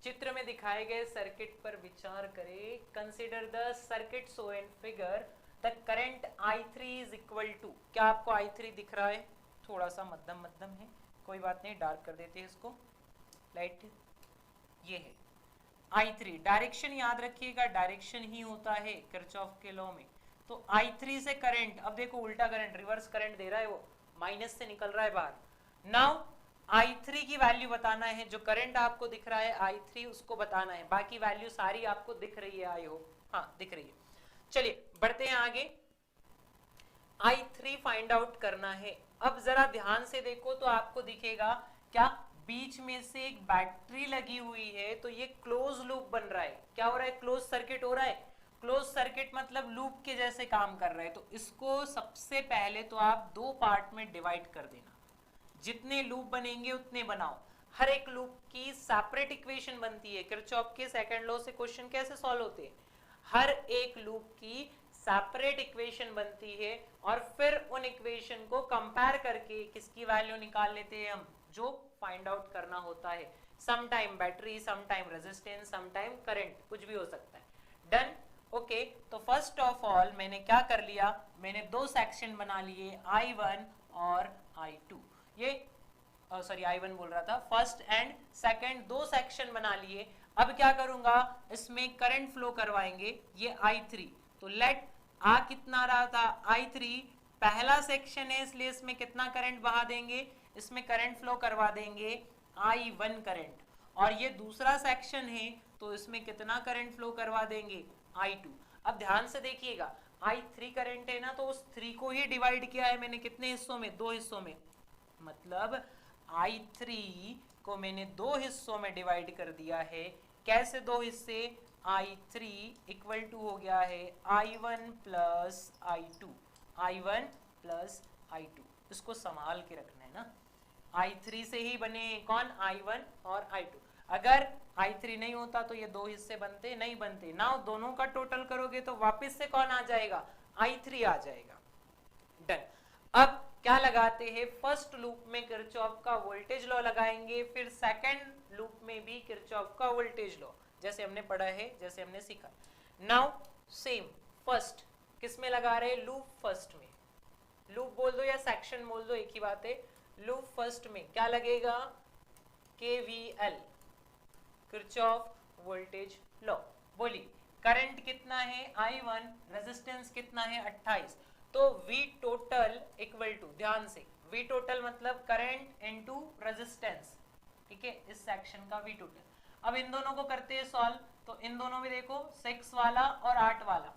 चित्र में दिखाए गए सर्किट पर विचार करें। Consider the circuit so in figure, the current I3 is equal to, क्या आपको I3 दिख रहा है, थोड़ा सा मध्यम मध्यम है, कोई बात नहीं, डार्क कर देते हैं इसको, लाइट, ये है I3। डायरेक्शन याद रखिएगा, डायरेक्शन ही होता है किरचॉफ के लॉ में। तो I3 से करंट, अब देखो उल्टा करंट, रिवर्स करंट दे रहा है, वो माइनस से निकल रहा है बाहर। नाउ I3 की वैल्यू बताना है, जो करंट आपको दिख रहा है I3 उसको बताना है, बाकी वैल्यू सारी आपको दिख रही है, आई होप, हाँ दिख रही है। चलिए बढ़ते हैं आगे, I3 फाइंड आउट करना है। अब जरा ध्यान से देखो तो आपको दिखेगा क्या, बीच में से एक बैटरी लगी हुई है, तो ये क्लोज लूप बन रहा है, क्या हो रहा है, क्लोज सर्किट हो रहा है। क्लोज सर्किट मतलब लूप के जैसे काम कर रहा है, तो इसको सबसे पहले तो आप दो पार्ट में डिवाइड कर देना, जितने लूप बनेंगे उतने बनाओ, हर एक लूप की सेपरेट इक्वेशन बनती है। किरचॉफ के सेकंड लॉ से क्वेश्चन कैसे सॉल्व होते हैं, हर एक लूप की सेपरेट इक्वेशन बनती है और फिर उन इक्वेशन को कंपेयर करके किसकी वैल्यू निकाल लेते हैं हम, जो फाइंड आउट करना होता है, some time battery, some time resistance, some time current, कुछ भी हो सकता है। डन। ओके तो फर्स्ट ऑफ ऑल मैंने क्या कर लिया, मैंने दो सेक्शन बना लिए I1 और I2, ये सॉरी I1 बोल रहा था, फर्स्ट एंड सेकंड दो सेक्शन बना लिए। अब क्या करूंगा, इसमें करंट फ्लो करवाएंगे, ये I3, तो लेट आ कितना रहा था I3, पहला सेक्शन है इसलिए इसमें कितना करंट बहा देंगे, इसमें करंट फ्लो करवा देंगे I1 करंट, और ये दूसरा सेक्शन है तो इसमें कितना करंट फ्लो करवा देंगे I2। अब ध्यान से देखिएगा, I3 करंट है ना, तो उस 3 को ही डिवाइड किया है मैंने कितने हिस्सों में, दो हिस्सों में, मतलब I3 को मैंने दो हिस्सों में डिवाइड कर दिया है। कैसे दो हिस्से, I3 इक्वल टू हो गया है I1 plus I2, I1 plus I2, इसको संभाल के रखना है ना, I3 से ही बने कौन, I1 और I2। अगर I3 नहीं होता तो ये दो हिस्से बनते नहीं बनते ना, दोनों का टोटल करोगे तो वापस से कौन आ जाएगा, I3 आ जाएगा। डन। अब क्या लगाते हैं, फर्स्ट लूप में किरचॉफ का वोल्टेज लॉ लगाएंगे, फिर सेकंड लूप में भी किरचॉफ का वोल्टेज लॉ, जैसे हमने पढ़ा है, जैसे हमने सीखा। नाउ सेम फर्स्ट किस में लगा रहे हैं, लूप फर्स्ट में, लूप बोल दो या सेक्शन बोल दो एक ही बात है। लूप फर्स्ट में क्या लगेगा, KVL, किरचॉफ वोल्टेज लॉ। बोलिए करंट कितना है I1, रेजिस्टेंस कितना है 28, तो V टोटल इक्वल टू, ध्यान से V टोटल मतलब करंट इनटू रेजिस्टेंस, ठीक है, इस सेक्शन का V टोटल। अब इन दोनों को करते हैं सॉल्व, तो इन दोनों में देखो 6 वाला और 8 वाला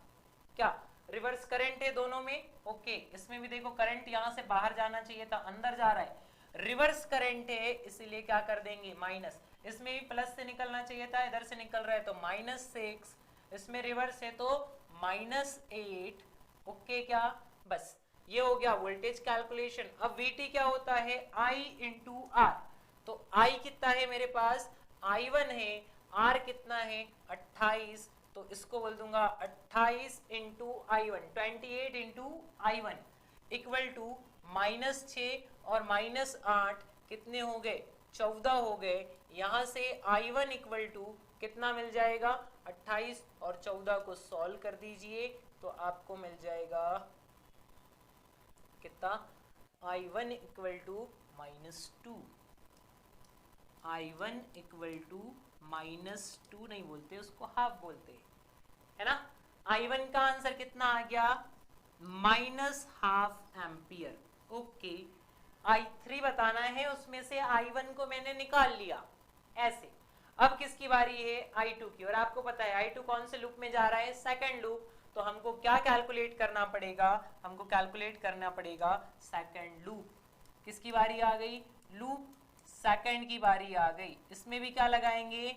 क्या रिवर्स करंट है दोनों में, ओके, इसमें भी देखो करंट यहां से बाहर जाना चाहिए था, अंदर जा रहा है, रिवर्स करंट है इसीलिए क्या कर देंगे माइनस, इसमें भी प्लस से निकलना चाहिए था, इधर से निकल रहा है तो -6, इसमें रिवर्स है तो -8, ओके क्या, बस ये हो गया वोल्टेज कैलकुलेशन। अब VT क्या होता है, I इंटू R, तो I कितना है मेरे पास, I1 है, R कितना है 28, तो इसको बोल दूंगा 28 into I1, 28 into I1 equal to -6 और -8 कितने हो गए, 14 हो गए। यहां से I1 इक्वल टू कितना मिल जाएगा, 28 और 14 को सॉल्व कर दीजिए तो आपको मिल जाएगा कितना, I1 equal to -2, I1 equal to -2 नहीं बोलते उसको, हाफ बोलते है ना। I1 का आंसर कितना आ गया, -½ एम्पियर, ओके। I3 बताना है, उसमें से I1 को मैंने निकाल लिया ऐसे। अब किसकी बारी है, I2 की, और आपको पता है I2 कौन से लूप में जा रहा है, सेकंड लूप, तो हमको क्या कैलकुलेट करना पड़ेगा, हमको कैलकुलेट करना पड़ेगा सेकंड लूप। किसकी बारी आ गई, लूप सेकंड की बारी आ गई। इसमें भी क्या लगाएंगे,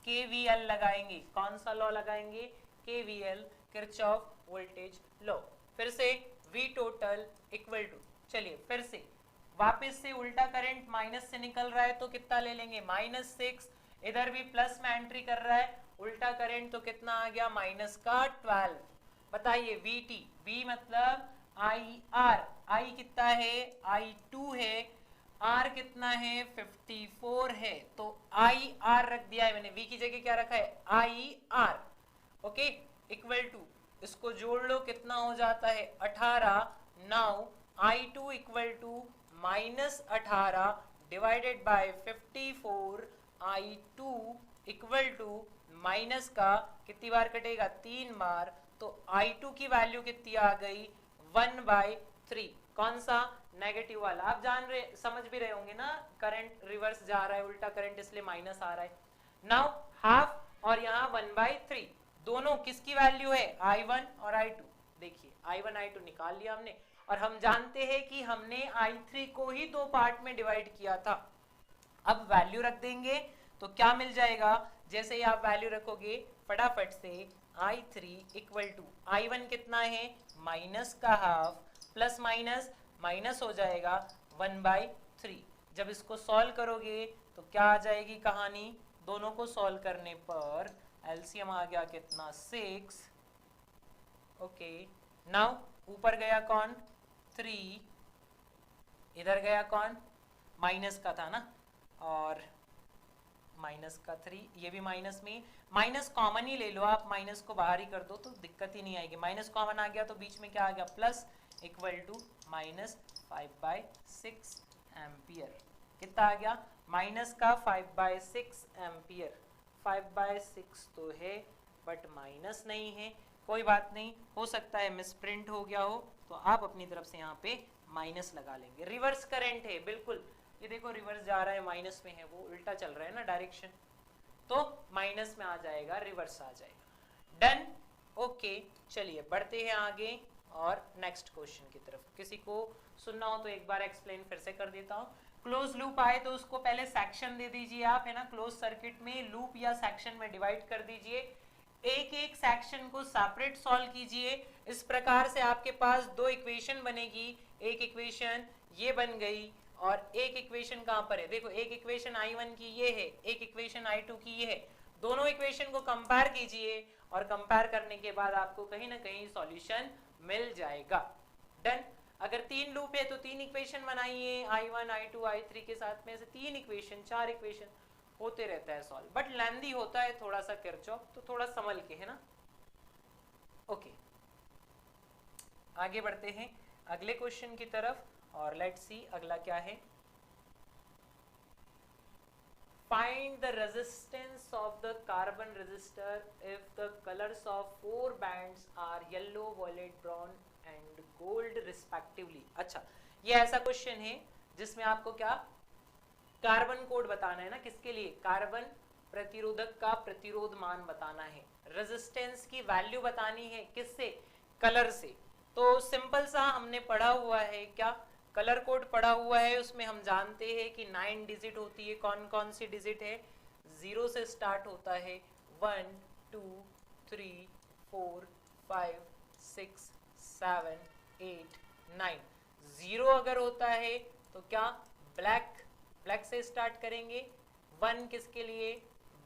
KVL लगाएंगे, कौन सा लॉ लगाएंगे, KVL, किरचॉफ वोल्टेज लॉ। फिर से V टोटल इक्वल टू, चलिए फिर से वापस से उल्टा करंट माइनस से निकल रहा है तो कितना ले लेंगे, -6, इधर भी प्लस में एंट्री कर रहा है उल्टा करंट, तो कितना आ गया -12। बताइए VT, V मतलब IR, I कितना है I2 है, R कितना है 54 है, तो IR रख दिया है मैंने, V की जगह क्या रखा है IR, ओके, इक्वल टू, इसको जोड़ लो कितना हो जाता है 18। Now I2 equal to -18 divided by 54, I2 equal to minus का कितनी बार कटेगा, 3 बार, तो I2 की वैल्यू कितनी आ गई 1/3, कौन सा, नेगेटिव वाला। आप जान रहे, समझ भी रहे होंगे ना, करंट रिवर्स जा रहा है, उल्टा करंट इसलिए माइनस आ रहा है। नाउ हाफ और यहाँ 1/3, दोनों किसकी वैल्यू है, I1 और I2। देखिए I1 I2 निकाल लिया हमने, और हम जानते हैं कि हमने I3 को ही दो पार्ट में डिवाइड किया था। अब वैल्यू रख देंगे तो क्या मिल जाएगा, जैसे ही आप वैल्यू रखोगे फटाफट से I3 इक्वल टू, I1 कितना है माइनस का हाफ, प्लस माइनस माइनस हो जाएगा 1/3। जब इसको सॉल्व करोगे तो क्या आ जाएगी कहानी, दोनों को सॉल्व करने पर एलसीएम आ गया कितना 6, ओके। नाउ ऊपर गया कौन 3, इधर गया कौन माइनस का था ना, और माइनस का 3, ये भी माइनस में, माइनस कॉमन ही ले लो आप, माइनस को बाहर ही कर दो तो दिक्कत ही नहीं आएगी। माइनस कॉमन आ गया तो बीच में क्या आ गया, plus, equal to minus 5/6 ampere. कितना आ गया, माइनस का 5/6 एम्पियर। 5/6 तो है बट माइनस नहीं है, कोई बात नहीं, हो सकता है मिसप्रिंट हो गया हो, तो आप अपनी तरफ से यहाँ पे माइनस लगा लेंगे। रिवर्स करंट है बिल्कुल, ये देखो रिवर्स जा रहा है, माइनस में है, वो उल्टा चल रहा है ना डायरेक्शन, तो माइनस में आ जाएगा, रिवर्स आ जाएगा। डन, ओके, चलिए बढ़ते हैं आगे और नेक्स्ट क्वेश्चन की तरफ। किसी को सुनना हो तो एक बार एक्सप्लेन फिर से कर देता हूँ। क्लोज लूप आए तो उसको पहले सेक्शन दे दीजिए आप, है ना, क्लोज सर्किट में लूप या सेक्शन में डिवाइड कर दीजिए, एक एक सेक्शन को सेपरेट सॉल्व कीजिए। इस प्रकार से आपके पास दो इक्वेशन बनेगी, एक इक्वेशन ये बन गई और एक इक्वेशन कहां पर है, देखो एक इक्वेशन I1 की ये है, एक इक्वेशन I2 की ये है, दोनों इक्वेशन को कंपेयर कीजिए और कंपेयर करने के बाद आपको कहीं ना कहीं सॉल्यूशन मिल जाएगा। डन। अगर 3 लूप है तो 3 इक्वेशन बनाइए, I1 I2 I3 के साथ में से 3 इक्वेशन, 4 इक्वेशन होते रहता है सॉल्व, बट लेंदी होता है थोड़ा सा किरचॉफ, तो थोड़ा संभल के, है ना। ओके, आगे बढ़ते हैं अगले क्वेश्चन की तरफ और लेट्स सी अगला क्या है। Find the resistance of the carbon resistor if the colours of 4 bands are yellow, violet, brown and gold respectively. अच्छा, ये ऐसा क्वेश्चन है जिसमें आपको क्या कार्बन कोड बताना है ना, किसके लिए, कार्बन प्रतिरोधक का प्रतिरोध मान बताना है, रेजिस्टेंस की वैल्यू बतानी है, किससे, कलर से। तो सिंपल सा हमने पढ़ा हुआ है, क्या कलर कोड पढ़ा हुआ है, उसमें हम जानते हैं कि 9 डिजिट होती है। कौन कौन सी डिजिट है, 0 से स्टार्ट होता है, 1 2 3 4 5 6 7 8 9। 0 अगर होता है तो क्या ब्लैक, ब्लैक से स्टार्ट करेंगे, 1 किसके लिए,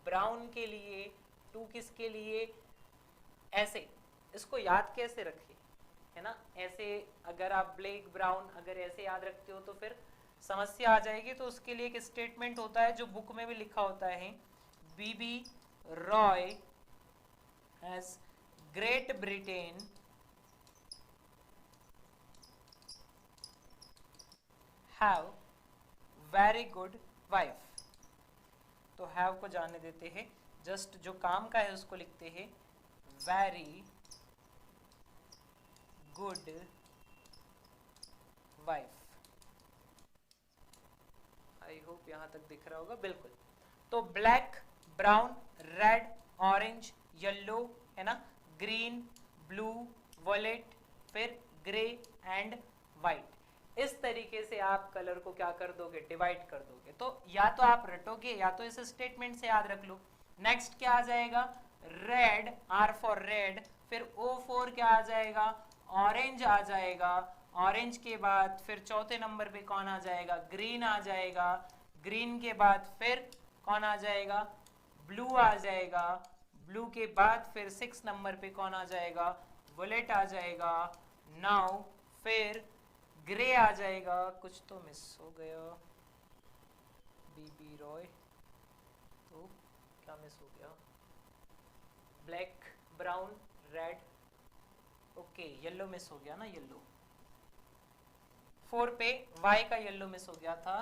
ब्राउन के लिए, 2 किसके लिए, ऐसे। इसको याद कैसे रखें, है ना, ऐसे अगर आप ब्लैक ब्राउन अगर ऐसे याद रखते हो तो फिर समस्या आ जाएगी। तो उसके लिए एक स्टेटमेंट होता है जो बुक में भी लिखा होता है, B B Roy as Great Britain have very good wife. तो हैव को जाने देते हैं, जस्ट जो काम का है उसको लिखते हैं, very good wife. I hope यहां तक दिख रहा होगा, बिल्कुल। तो black, brown, red, orange, yellow, है ना, ग्रीन, ब्लू, वॉयलेट, फिर ग्रे एंड वाइट। इस तरीके से आप कलर को क्या कर दोगे, डिवाइड कर दोगे। तो या तो आप रटोगे या तो इस स्टेटमेंट से याद रख लो। नेक्स्ट क्या आ जाएगा, रेड, आर फॉर रेड, फिर ओ फॉर क्या आ जाएगा, ऑरेंज आ जाएगा, ऑरेंज के बाद फिर चौथे नंबर पे कौन आ जाएगा, ग्रीन आ जाएगा, ग्रीन के बाद फिर कौन आ जाएगा, ब्लू आ जाएगा, ब्लू के बाद फिर 6 नंबर पे कौन आ जाएगा, वॉयलेट आ जाएगा, नाउ फिर ग्रे आ जाएगा, कुछ तो मिस हो गया, बीबी रॉय, तो क्या मिस हो गया, black, brown, red, okay, yellow miss हो गया ना, येलो 4 पे वाई का येलो मिस हो गया था,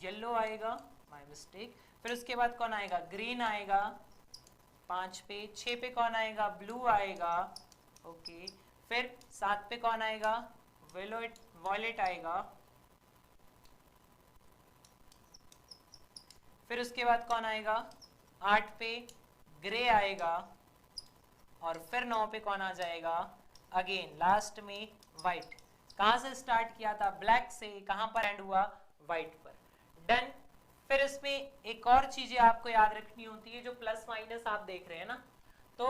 येलो आएगा, माय मिस्टेक। फिर उसके बाद कौन आएगा, ग्रीन आएगा 5 पे, 6 पे कौन आएगा, ब्लू आएगा, ओके, फिर 7 पे कौन आएगा, वॉयलेट आएगा, फिर उसके बाद कौन आएगा, 8 पे ग्रे आएगा, और फिर 9 पे कौन आ जाएगा, अगेन लास्ट में व्हाइट। कहां से स्टार्ट किया था, ब्लैक से, कहां पर एंड हुआ, व्हाइट पर। डन। फिर इसमें एक और चीजें आपको याद रखनी होती है, जो प्लस माइनस आप देख रहे हैं ना, तो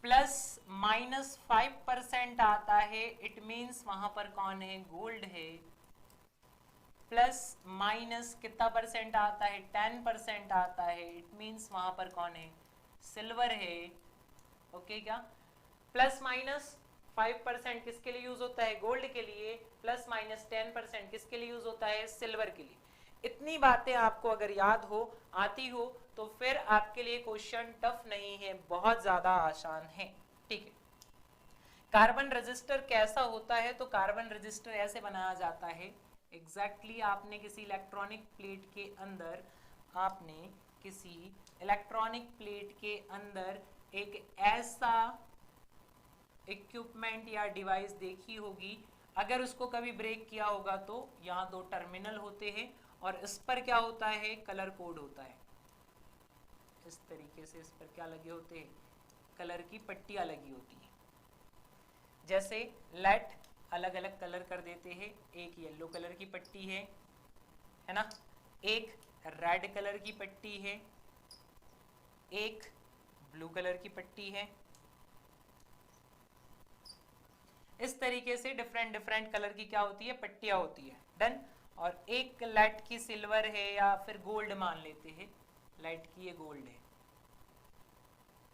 प्लस माइनस 5% आता है, इट मीन्स वहां पर कौन है, गोल्ड है। प्लस माइनस कितना परसेंट आता है, 10% आता है, इट मीन्स वहां पर कौन है, सिल्वर है। ओके, क्या प्लस माइनस 5% किसके लिए यूज होता है, गोल्ड के लिए, प्लस माइनस 10% किसके लिए यूज होता है, सिल्वर के लिए। इतनी बातें आपको अगर याद हो, आती हो, तो फिर आपके लिए क्वेश्चन टफ नहीं है, बहुत ज्यादा आसान है। ठीक है, कार्बन रजिस्टर कैसा होता है? तो कार्बन रजिस्टर ऐसे बनाया जाता है, एग्जैक्टली आपने किसी इलेक्ट्रॉनिक प्लेट के अंदर, आपने किसी इलेक्ट्रॉनिक प्लेट के अंदर एक ऐसा इक्विपमेंट या डिवाइस देखी होगी, अगर उसको कभी ब्रेक किया होगा तो यहाँ दो टर्मिनल होते हैं और इस पर क्या होता है, कलर कोड होता है। इस तरीके से इस पर क्या लगे होते हैं, कलर की पट्टियां लगी होती है। जैसे लेट अलग अलग कलर कर देते हैं, एक येलो कलर की पट्टी है ना, एक रेड कलर की पट्टी है, एक ब्लू कलर की पट्टी है। इस तरीके से डिफरेंट डिफरेंट कलर की क्या होती है, पट्टियां होती है। डन। और एक लेट की सिल्वर है या फिर गोल्ड मान लेते हैं, लेट की ये गोल्ड है।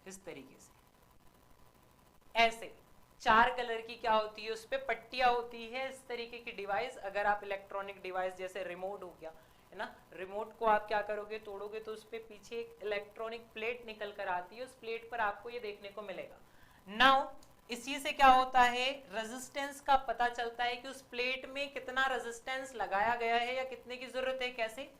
इस तरीके से ऐसे चार कलर की क्या होती है, उस पे पट्टियां होती है। इस तरीके की डिवाइस, अगर आप इलेक्ट्रॉनिक डिवाइस जैसे रिमोट हो गया है ना, रिमोट को आप क्या करोगे, तोड़ोगे तो उस पे पीछे एक इलेक्ट्रॉनिक प्लेट निकल कर आती है, उस प्लेट पर आपको ये देखने को मिलेगा। नाउ इसी से क्या होता है, रेजिस्टेंस का पता चलता है कि उस प्लेट में कितना रेजिस्टेंस लगाया गया है या कितने की जरूरत है। कैसे?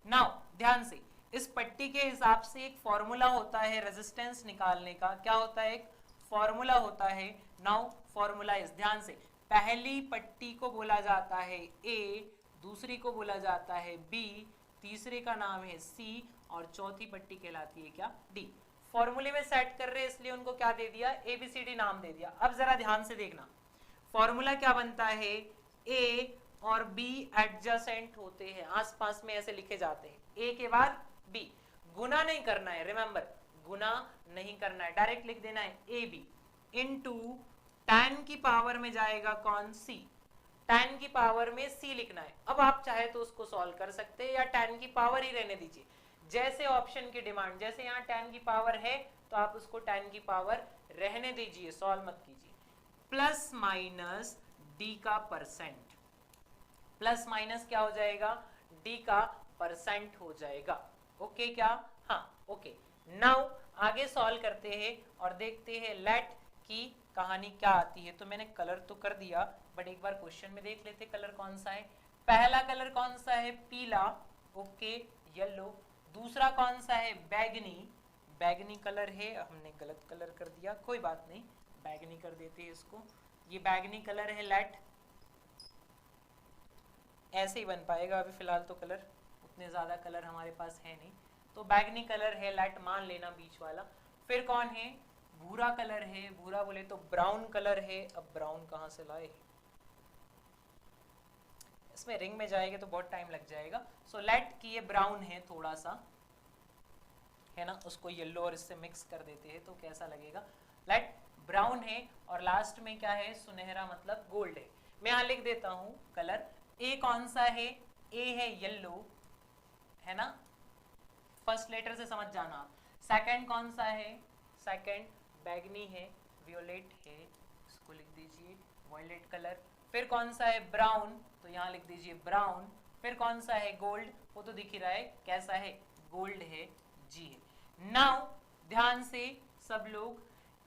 नाउ ध्यान से, इस पट्टी के हिसाब से एक फॉर्मूला होता है रेजिस्टेंस निकालने का। क्या होता है? एक फॉर्मूला होता है। नाउ फॉर्मूला इज, ध्यान से, पहली पट्टी को बोला जाता है ए, दूसरी को बोला जाता है बी, तीसरे का नाम है सी और चौथी पट्टी कहलाती है क्या, डी। फॉर्मूले में सेट कर रहे हैं इसलिए उनको क्या दे दिया, एबीसीडी नाम दे दिया। अब जरा ध्यान से देखना, फॉर्मूला क्या बनता है, ए और बी एडजेसेंट होते हैं, आसपास में ऐसे लिखे जाते हैं, ए के बाद बी। गुना नहीं करना है, रिमेंबर, गुना नहीं करना है, डायरेक्ट लिख देना है ए बी इनटू tan की पावर में जाएगा कौन, सी, tan की पावर में c लिखना है। अब आप चाहे तो उसको सॉल्व कर सकते हैं या tan की पावर ही रहने दीजिए, जैसे ऑप्शन की डिमांड। जैसे यहाँ tan की पावर है तो आप उसको tan की पावर रहने दीजिए, सॉल्व मत कीजिए। प्लस माइनस d का परसेंट, प्लस माइनस क्या हो जाएगा, d का परसेंट हो जाएगा। ओके क्या, हाँ ओके। नाउ आगे सॉल्व करते हैं और देखते हैं लेट की कहानी क्या आती है। तो मैंने कलर तो कर दिया, बट एक बार क्वेश्चन में देख लेते कलर कौन सा है। पहला कलर कौन सा है, पीला, ओके येलो। दूसरा कौन सा है, बैगनी, बैगनी कलर है, हमने गलत कलर कर दिया, कोई बात नहीं, बैगनी कर देते हैं इसको। ये बैगनी कलर है लेट, ऐसे ही बन पाएगा, अभी फिलहाल तो कलर उतने ज्यादा कलर हमारे पास है नहीं, तो बैगनी कलर है लेट मान लेना बीच वाला। फिर कौन है, भूरा कलर है, भूरा बोले तो ब्राउन कलर है। अब ब्राउन कहां से लाए, इसमें रिंग में जाएगा तो बहुत टाइम लग जाएगा। सो लेट की ये ब्राउन है थोड़ा सा, है ना, उसको येलो और इससे मिक्स कर देते हैं तो कैसा लगेगा, लेट ब्राउन है। और लास्ट में क्या है, सुनहरा मतलब गोल्ड है। मैं यहाँ लिख देता हूँ कलर। ए कौन सा है, ए है येलो, है ना, फर्स्ट लेटर से समझ जाना आप। सेकंड कौन सा है, सेकंड बैगनी है, वियोलेट है, इसको लिख दीजिए वॉयलेट कलर। फिर कौन सा है, ब्राउन, तो यहाँ लिख दीजिए ब्राउन। फिर कौन सा है, गोल्ड, वो तो दिख ही रहा है कैसा है, गोल्ड है, जी है। नाउ ध्यान से सब लोग,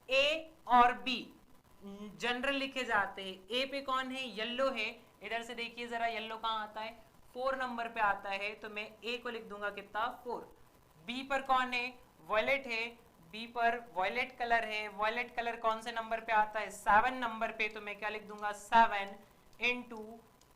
ए और बी जनरल लिखे जाते हैं। ए पे कौन है, येलो है, इधर से देखिए जरा येलो कहाँ आता है, 4 नंबर पे आता है, तो मैं ए को लिख दूंगा कितना, 4। बी पर कौन है, वॉयलेट है, बी पर वॉयलेट कलर है, वॉयलेट कलर कौन से नंबर पे आता है, 7 नंबर पे, तो मैं क्या लिख दूंगा 7 इंटू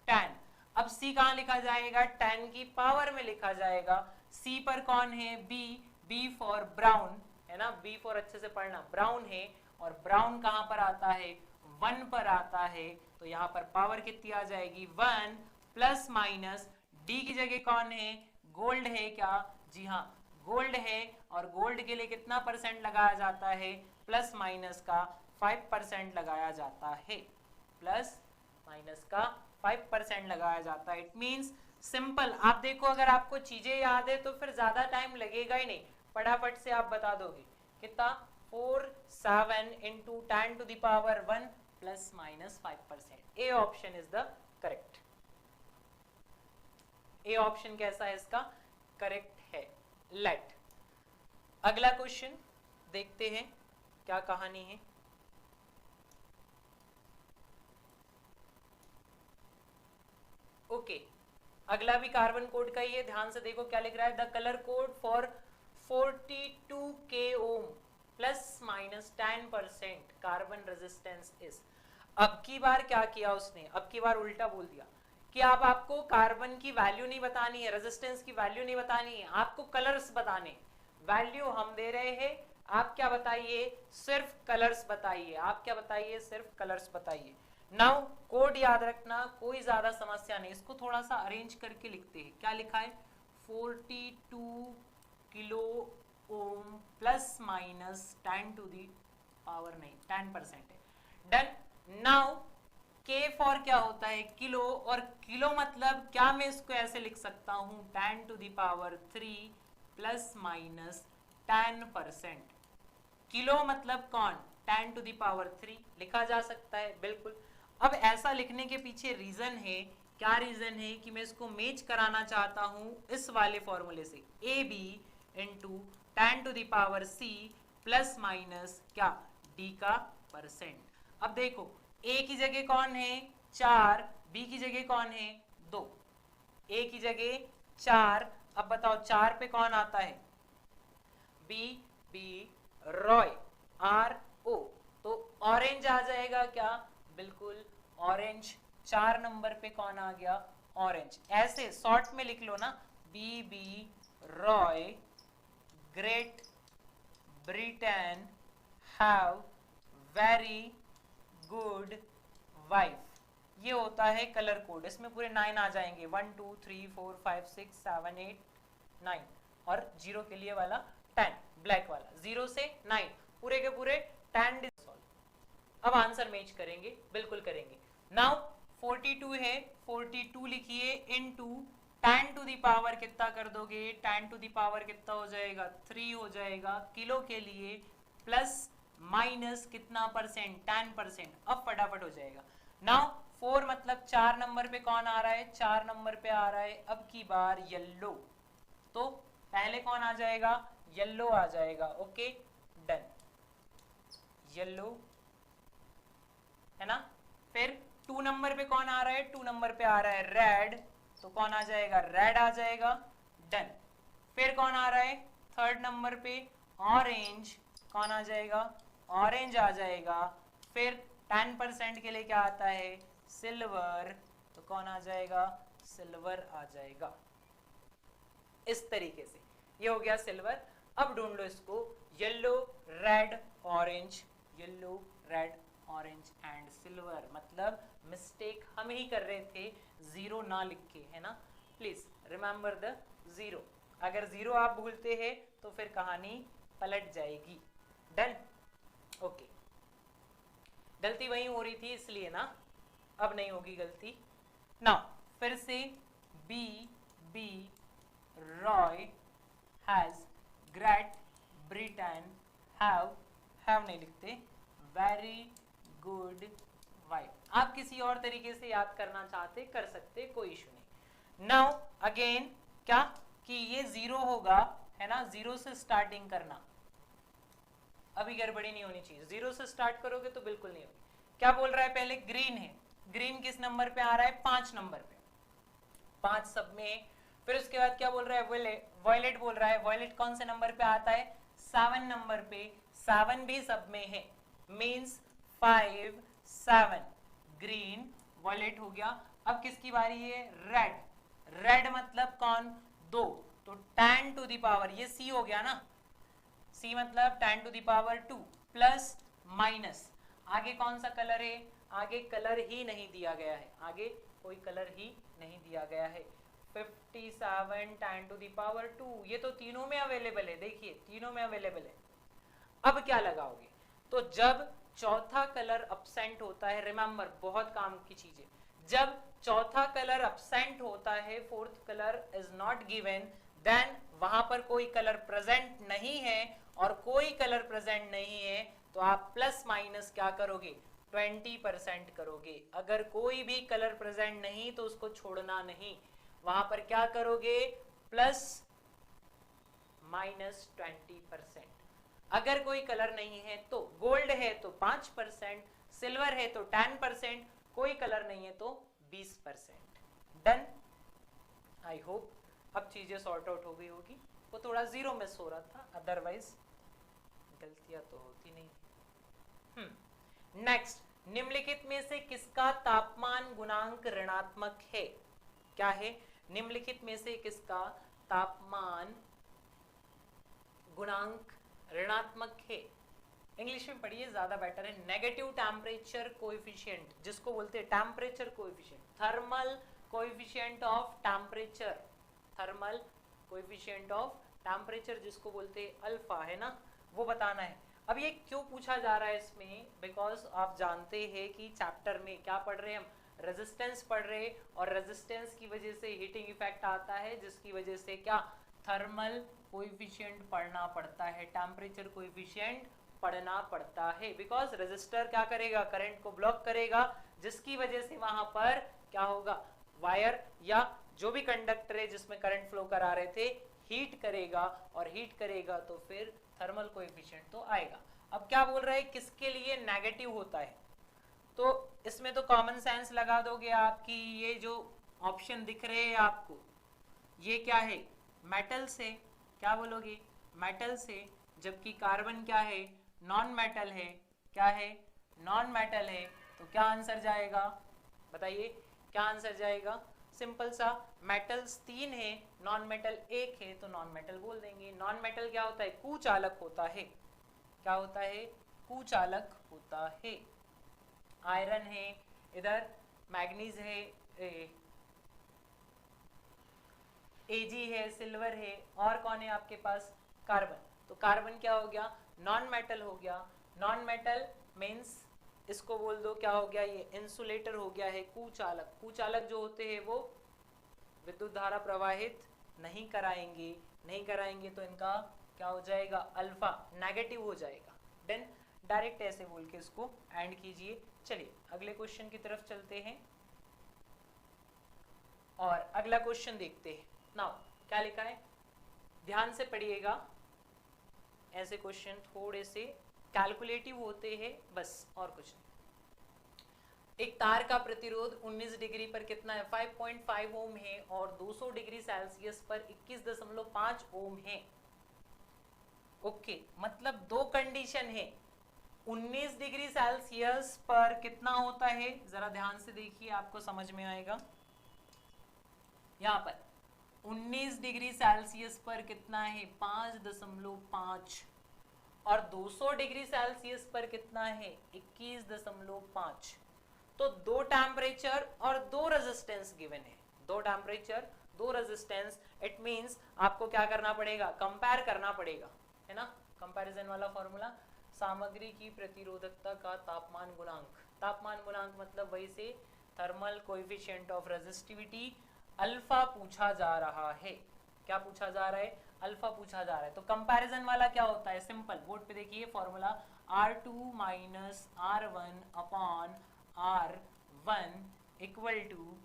10। अब सी कहाँ लिखा जाएगा, 10 की पावर में लिखा जाएगा। सी पर कौन है, बी, बी फॉर ब्राउन, है ना, बी फॉर अच्छे से पढ़ना, ब्राउन है, और ब्राउन कहाँ पर आता है, 1 पर आता है, तो यहाँ पर पावर कितनी आ जाएगी, 1 प्लस माइनस डी की जगह कौन है, गोल्ड है क्या, जी हाँ गोल्ड है, और गोल्ड के लिए कितना परसेंट लगाया जाता है, प्लस माइनस का 5% लगाया जाता है, प्लस माइनस का 5% लगाया जाता है। इट मींस सिंपल, आप देखो अगर आपको चीजें याद है तो फिर ज्यादा टाइम लगेगा ही नहीं, फटाफट से आप बता दोगे कितना, 4 7 into 10 to the power 1 plus minus 5%। A option is the correct, A option कैसा है इसका, करेक्ट है, लेट। अगला क्वेश्चन देखते हैं क्या कहानी है। ओके, अगला भी कार्बन कोड का ही है, ध्यान से देखो क्या लिख रहा है। द कलर कोड फॉर 42 के ओम plus minus 10% carbon resistance is. अब की बार क्या किया उसने, अब की बार उल्टा बोल दिया कि अब आपको कार्बन की वैल्यू नहीं बतानी है, रेजिस्टेंस की वैल्यू नहीं बतानी है, आपको कलर्स बताने। वैल्यू हम दे रहे हैं, आप क्या बताइए, सिर्फ कलर्स बताइए। आप क्या बताइए, सिर्फ कलर्स बताइए। नाउ कोड याद रखना, कोई ज्यादा समस्या नहीं। इसको थोड़ा सा अरेंज करके लिखते हैं। क्या लिखा है, 42 kilo ohm plus minus 10 to the power, नहीं 10% है। डन। नाउ के फॉर क्या होता है, किलो, और किलो मतलब क्या, मैं इसको ऐसे लिख सकता हूं 10 to the power 3 plus minus 10%। Kilo मतलब कौन, 10 टू दी पावर 3 लिखा जा सकता है, बिल्कुल। अब ऐसा लिखने के पीछे रीजन है, क्या रीजन है कि मैं इसको मैच कराना चाहता हूं इस वाले फॉर्मूले से, A B into 10 to the power C plus minus क्या, डी का परसेंट। अब देखो ए की जगह कौन है 4, बी की जगह कौन है 2, ए की जगह 4। अब बताओ 4 पे कौन आता है, B, B Roy, R O, तो ऑरेंज आ जाएगा क्या, बिल्कुल ऑरेंज। 4 नंबर पे कौन आ गया, ऑरेंज। ऐसे शॉर्ट में लिख लो ना, B B Roy Great Britain have very good wife. ये होता है कलर कोड। इसमें पूरे 9 आ जाएंगे, 1 2 3 4 5 6 7 8 9, और 0 के लिए वाला 10, ब्लैक वाला 0 से 9, पूरे के पूरे 10 सॉल्व। अब आंसर मैच करेंगे, बिल्कुल करेंगे। नाउ 42 है, 42 लिखिए इनटू 10 टू दी पावर कितना कर दोगे, 10 टू दी पावर कितना हो जाएगा 3 हो जाएगा किलो के लिए, प्लस माइनस कितना परसेंट, 10%। अब फटाफट हो जाएगा। नाउ 4 मतलब 4 नंबर पे कौन आ रहा है, 4 नंबर पे आ रहा है अब की बार येलो, तो पहले कौन आ जाएगा, येलो आ जाएगा। ओके डन, येलो है ना। फिर 2 नंबर पे कौन आ रहा है, 2 नंबर पे आ रहा है रेड, तो कौन आ जाएगा, रेड आ जाएगा। डन। फिर कौन आ रहा है 3rd नंबर पे, ऑरेंज, कौन आ जाएगा, ऑरेंज आ जाएगा। फिर 10% के लिए क्या आता है, सिल्वर, तो कौन आ जाएगा, सिल्वर आ जाएगा। इस तरीके से ये हो गया सिल्वर। अब ढूंढ लो इसको, yellow red orange, yellow red orange and silver. मतलब मिस्टेक हम ही कर रहे थे, 0 ना लिख के, है ना। Please remember the 0। अगर 0 आप भूलते हैं तो फिर कहानी पलट जाएगी। डन। ओके, गलती वही हो रही थी इसलिए ना, अब नहीं होगी गलती ना। फिर से B B Roy has Great Britain have नहीं लिखते, वेरी गुड वाइफ। आप किसी और तरीके से याद करना चाहते कर सकते, कोई इशू नहीं। नाउ अगेन क्या कि ये 0 होगा, है ना, 0 से स्टार्टिंग करना, अभी गड़बड़ी नहीं होनी चाहिए। 0 से स्टार्ट करोगे तो बिल्कुल नहीं होगी। क्या बोल रहा है, पहले ग्रीन है, ग्रीन किस नंबर पे आ रहा है, 5 नंबर पे, 5 सब में। फिर उसके बाद क्या बोल रहा है, वॉयलेट बोल रहा है, वॉयलेट कौन से नंबर पे आता है, 7 नंबर पे, 7 भी सब में है, मींस 5 7, ग्रीन वॉयलेट हो गया। अब किसकी बारी है, रेड, रेड मतलब कौन, 2, तो 10 टू दी पावर, ये सी हो गया ना, सी मतलब 10 to the power 2 plus minus, आगे कौन सा कलर है, आगे कलर ही नहीं दिया गया है, आगे कोई कलर ही नहीं दिया गया है। 57 10 टू दी पावर 2, ये तो तीनों में अवेलेबल है, देखिए तीनों में अवेलेबल है। अब क्या लगाओगे, तो जब चौथा कलर अब्सेंट होता है, रिमेंबर बहुत काम की चीज है, जब चौथा कलर अब्सेंट होता है, 4th colour is not given, then वहां पर कोई कलर प्रेजेंट नहीं है, और कोई कलर प्रेजेंट नहीं है तो आप प्लस माइनस क्या करोगे, 20% करोगे। अगर कोई भी कलर प्रेजेंट नहीं तो उसको छोड़ना नहीं, वहां पर क्या करोगे, प्लस -20%। अगर कोई कलर नहीं है तो गोल्ड है तो 5%, सिल्वर है तो 10%, कोई कलर नहीं है तो 20%। डन। आई होप अब चीजें सॉर्ट आउट हो गई होगी। वो थोड़ा जीरो मिस हो रहा था, अदरवाइज गलतियां तो होती नहीं। नेक्स्ट, निम्नलिखित में से किसका तापमान गुणांक ऋणात्मक है? क्या है? निम्नलिखित में से किसका तापमान गुणांक ऋणात्मक है? इंग्लिश में पढ़िए, ज्यादा बेटर है। नेगेटिव टेम्परेचर कोएफिशिएंट, जिसको बोलते हैं temperature coefficient, thermal coefficient of temperature, thermal coefficient of temperature जिसको बोलते हैं अल्फा, है ना, वो बताना है। अब ये क्यों पूछा जा रहा है इसमें? बिकॉज आप जानते हैं कि चैप्टर में क्या पढ़ रहे हैं हम? रेजिस्टेंस पढ़ रहे हैं, और रेजिस्टेंस की वजह से हीटिंग इफेक्ट आता है, जिसकी वजह से क्या थर्मल कोएफिशिएंट पढ़ना पड़ता है, टेम्परेचर कोएफिशिएंट पढ़ना पड़ता है। बिकॉज रेजिस्टर क्या करेगा? करंट को ब्लॉक करेगा, जिसकी वजह से वहां पर क्या होगा? वायर या जो भी कंडक्टर है जिसमें करंट फ्लो करा रहे थे, हीट करेगा, और हीट करेगा तो फिर थर्मल कोएफिशिएंट तो आएगा। अब क्या बोल रहे हैं, किसके लिए नेगेटिव होता है? तो इसमें तो कॉमन सेंस लगा दोगे आपकी, ये जो ऑप्शन दिख रहे हैं आपको, ये क्या है? मेटल से। क्या बोलोगे? मेटल से। जबकि कार्बन क्या है? नॉन मेटल है। क्या है? नॉन मेटल है। तो क्या आंसर जाएगा? बताइए क्या आंसर जाएगा? सिंपल सा, मेटल्स 3 है, नॉन मेटल 1 है, तो नॉन मेटल बोल देंगे। नॉन मेटल क्या होता है? कुचालक होता है। क्या होता है? कुचालक होता है। आयरन है, इधर मैग्नीज है, एजी है, सिल्वर है, और कौन है आपके पास? कार्बन। तो कार्बन क्या हो गया? नॉन मेटल हो गया। नॉन मेटल मीन्स इसको बोल दो क्या हो गया? ये इंसुलेटर हो गया है, कुचालक। कुचालक जो होते हैं वो विद्युत धारा प्रवाहित नहीं कराएंगे, नहीं कराएंगे तो इनका क्या हो जाएगा? अल्फा, नेगेटिव हो जाएगा। देन डायरेक्ट ऐसे बोल के इसको एंड कीजिए। चलिए अगले क्वेश्चन की तरफ चलते हैं और अगला क्वेश्चन देखते हैं। नाउ क्या लिखा है, ध्यान से पढ़िएगा। ऐसे क्वेश्चन थोड़े से कैलकुलेटिव होते हैं, बस और कुछ नहीं। एक तार का प्रतिरोध 19 डिग्री पर कितना है? 5.5 ओम है, और 200 डिग्री सेल्सियस पर 21.5 ओम है। ओके, मतलब दो कंडीशन है। 19 डिग्री सेल्सियस पर कितना होता है? जरा ध्यान से देखिए, आपको समझ में आएगा। यहां पर 19 डिग्री सेल्सियस पर कितना है? 5.5, और 200 डिग्री सेल्सियस पर कितना है? 21.5। तो दो टेम्परेचर और दो रेजिस्टेंस गिवन है। दो टेम्परेचर, दो रेजिस्टेंस, इट मींस आपको क्या करना पड़ेगा? कंपेयर करना पड़ेगा, है ना। कंपैरिजन वाला फॉर्मूला, सामग्री की प्रतिरोधकता का तापमान गुणांक। तापमान गुणांक मतलब वही से thermal coefficient of resistivity alpha पूछा जा रहा है। क्या पूछा जा रहा है? अल्फा पूछा जा रहा है। तो कंपैरिजन वाला क्या होता है? सिंपल, बोर्ड पे देखिए formula, R2 minus R1 upon R1 equal to